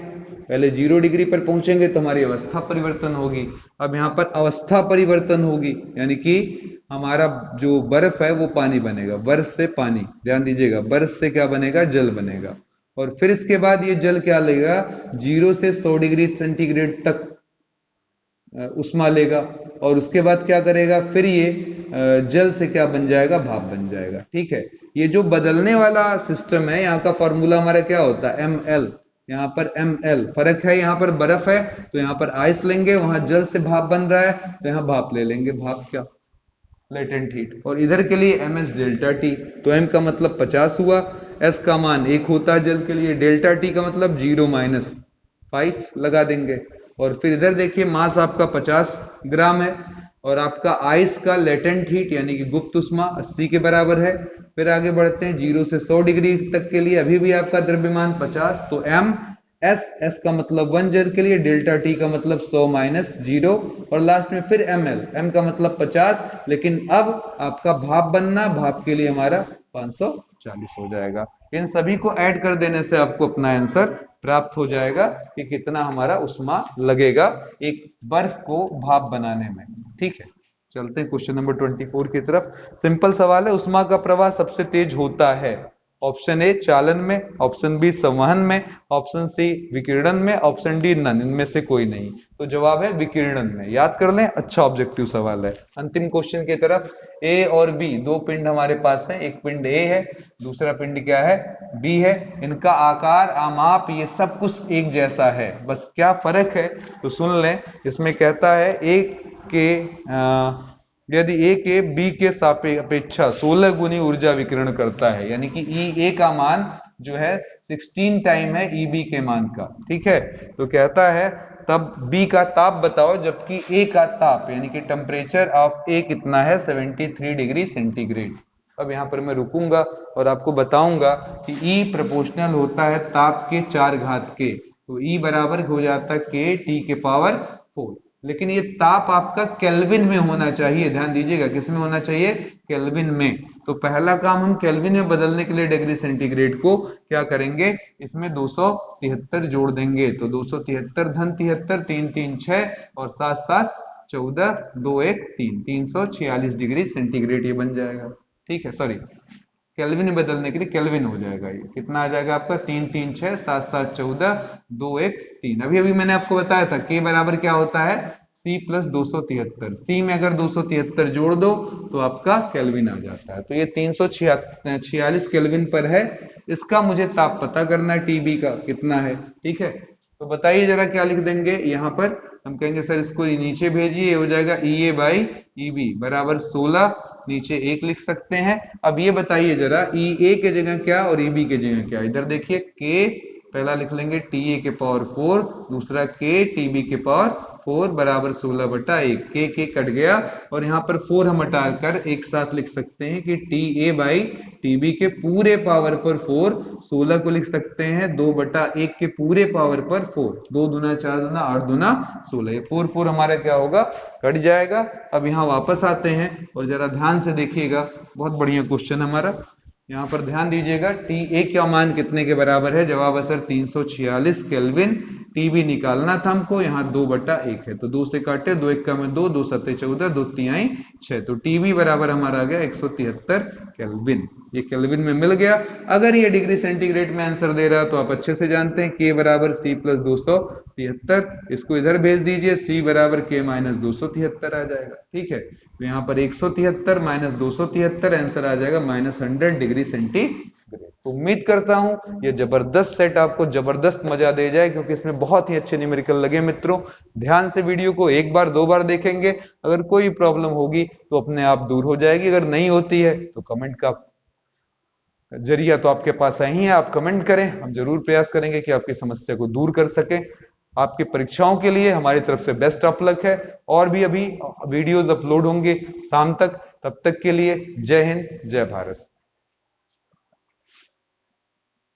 पहले 0 डिग्री पर पहुंचेंगे तो हमारी अवस्था परिवर्तन होगी। अब यहां पर अवस्था परिवर्तन होगी, यानी कि हमारा जो बर्फ है वो पानी बनेगा, बर्फ से पानी, ध्यान दीजिएगा, बर्फ से क्या बनेगा, जल बनेगा। और फिर इसके बाद ये जल क्या लेगा, 0 से 100 डिग्री सेंटीग्रेड तक ऊष्मा लेगा, और उसके बाद क्या करेगा, फिर ये जल से क्या बन जाएगा, भाप बन जाएगा। ठीक है, ये जो बदलने वाला सिस्टम है, यहाँ का फॉर्मूला हमारा क्या होता है, ml, यहाँ पर ml फर्क है, यहाँ पर बर्फ है तो यहाँ पर आइस लेंगे, वहां जल से भाप बन रहा है तो यहाँ भाप ले लेंगे, भाप क्या, लेटेंट हीट। और इधर के लिए ms डेल्टा टी, तो m का मतलब 50 हुआ, s का मान 1 होता है जल के लिए, डेल्टा टी का मतलब 0 - 5 लगा देंगे। और फिर इधर देखिए, मास आपका 50 ग्राम है, और आपका आइस का लेटेंट हीट यानी कि गुप्त ऊष्मा 80 के बराबर है। फिर आगे बढ़ते हैं, 0 से 100 डिग्री तक के लिए अभी भी आपका द्रव्यमान 50, तो m s का मतलब 1 जल के लिए, डेल्टा टी का मतलब 100 - 0, और लास्ट में फिर ml, m का मतलब 50, लेकिन अब आपका भाप बनना, भाप के लिए हमारा 540 हो जाएगा। इन सभी को ऐड कर देने से आपको अपना आंसर प्राप्त हो जाएगा कि कितना हमारा ऊष्मा लगेगा एक बर्फ को भाप बनाने में। ठीक है, चलते हैं क्वेश्चन नंबर 24 की तरफ। सिंपल सवाल है, ऊष्मा का प्रवाह सबसे तेज होता है, ऑप्शन ए चालन में, ऑप्शन बी संवहन में, ऑप्शन सी विकिरणन में, ऑप्शन डी नन, इनमें से कोई नहीं। तो जवाब है विकिरणन में, याद कर लें, अच्छा ऑब्जेक्टिव सवाल है। अंतिम क्वेश्चन की तरफ, ए और बी दो पिंड हमारे पास हैं, एक पिंड ए है, दूसरा पिंड क्या है, बी है। इनका आकार, आमाप, ये सब कुछ एक जैसा है, बस क्या फर्क है तो सुन लें। इसमें कहता है एक के यदि ए के बी के अपेक्षा 16 गुनी ऊर्जा विकिरण करता है, यानी कि ई ए का मान जो है 16 टाइम है ई बी के मान का। ठीक है, तो कहता है तब बी का ताप बताओ, जबकि ए का ताप यानी कि टेम्परेचर ऑफ ए कितना है, 73 डिग्री सेंटीग्रेड। अब यहाँ पर मैं रुकूंगा और आपको बताऊंगा कि E प्रोपोर्शनल होता है ताप के 4 घात के, तो E बराबर हो जाता है K T के पावर 4। लेकिन ये ताप आपका केल्विन में होना चाहिए, ध्यान दीजिएगा, किस में होना चाहिए, केल्विन में। तो पहला काम हम केल्विन में बदलने के लिए डिग्री सेंटीग्रेड को क्या करेंगे, इसमें 273 जोड़ देंगे। तो 273 धन 73, 3 3 6 और 7 7 14, 2 1 3, 346 डिग्री सेंटीग्रेड ये बन जाएगा। ठीक है, सॉरी, केल्विन में बदलने के लिए केल्विन हो जाएगा, ये कितना आ जाएगा आपका, 3 3 6 7 7 14, 2 1 3। अभी अभी मैंने आपको बताया था के बराबर क्या होता है, C प्लस 273। सी में अगर 273 जोड़ दो तो आपका केल्विन आ जाता है। तो ये 346 केल्विन पर है। इसका मुझे ताप पता करना है, टीबी का कितना है। ठीक है, तो बताइए जरा क्या लिख देंगे यहाँ पर। हम कहेंगे सर इसको नीचे भेजिए, हो जाएगा EA बाई EB बराबर 16, नीचे 1 लिख सकते हैं। अब ये बताइए जरा EA के जगह क्या और EB के जगह क्या। इधर देखिए K पहला लिख लेंगे TA के पावर 4, दूसरा K TB के पावर 4 बराबर 16/1। के कट गया और यहाँ पर 4 हम हटाकर एक साथ लिख सकते हैं कि TA बाई TB के पूरे पावर पर 4, 16 को लिख सकते हैं 2/1 के पूरे पावर पर 4, 2 दूना 4 दूना 8 दूना 16। ये 4 4 हमारा क्या होगा, कट जाएगा। अब यहाँ वापस आते हैं और जरा ध्यान से देखिएगा, बहुत बढ़िया क्वेश्चन हमारा। यहाँ पर ध्यान दीजिएगा, TA का मान कितने के बराबर है, जवाब है सर 346 केल्विन। टीबी निकालना था हमको, यहाँ 2/1 है, तो 2 से काटे, 2 1 में 2, 2 7 14, 2 3 6, तो टीबी बराबर हमारा आ गया 173 केल्विन। ये केल्विन में मिल गया। अगर ये डिग्री सेंटीग्रेड में आंसर दे रहा है तो आप अच्छे से जानते हैं के बराबर C प्लस 273, इसको इधर भेज दीजिए, C बराबर K माइनस 273 आ जाएगा। ठीक है, तो यहाँ पर 173 माइनस 273 आंसर आ जाएगा -100 डिग्री सेंटीग्रेड। तो उम्मीद करता हूं ये जबरदस्त सेट आपको जबरदस्त मजा दे जाए, क्योंकि इसमें बहुत ही अच्छे न्यूमेरिकल लगे। मित्रों ध्यान से वीडियो को एक बार 2 बार देखेंगे, अगर कोई प्रॉब्लम होगी तो अपने आप दूर हो जाएगी, अगर नहीं होती है तो कमेंट का जरिया तो आपके पास ही है, आप कमेंट करें, हम जरूर प्रयास करेंगे कि आपकी समस्या को दूर कर सकें। आपकी परीक्षाओं के लिए हमारी तरफ से बेस्ट ऑफ लक है, और भी अभी वीडियोस अपलोड होंगे शाम तक, तब तक के लिए जय हिंद जय भारत।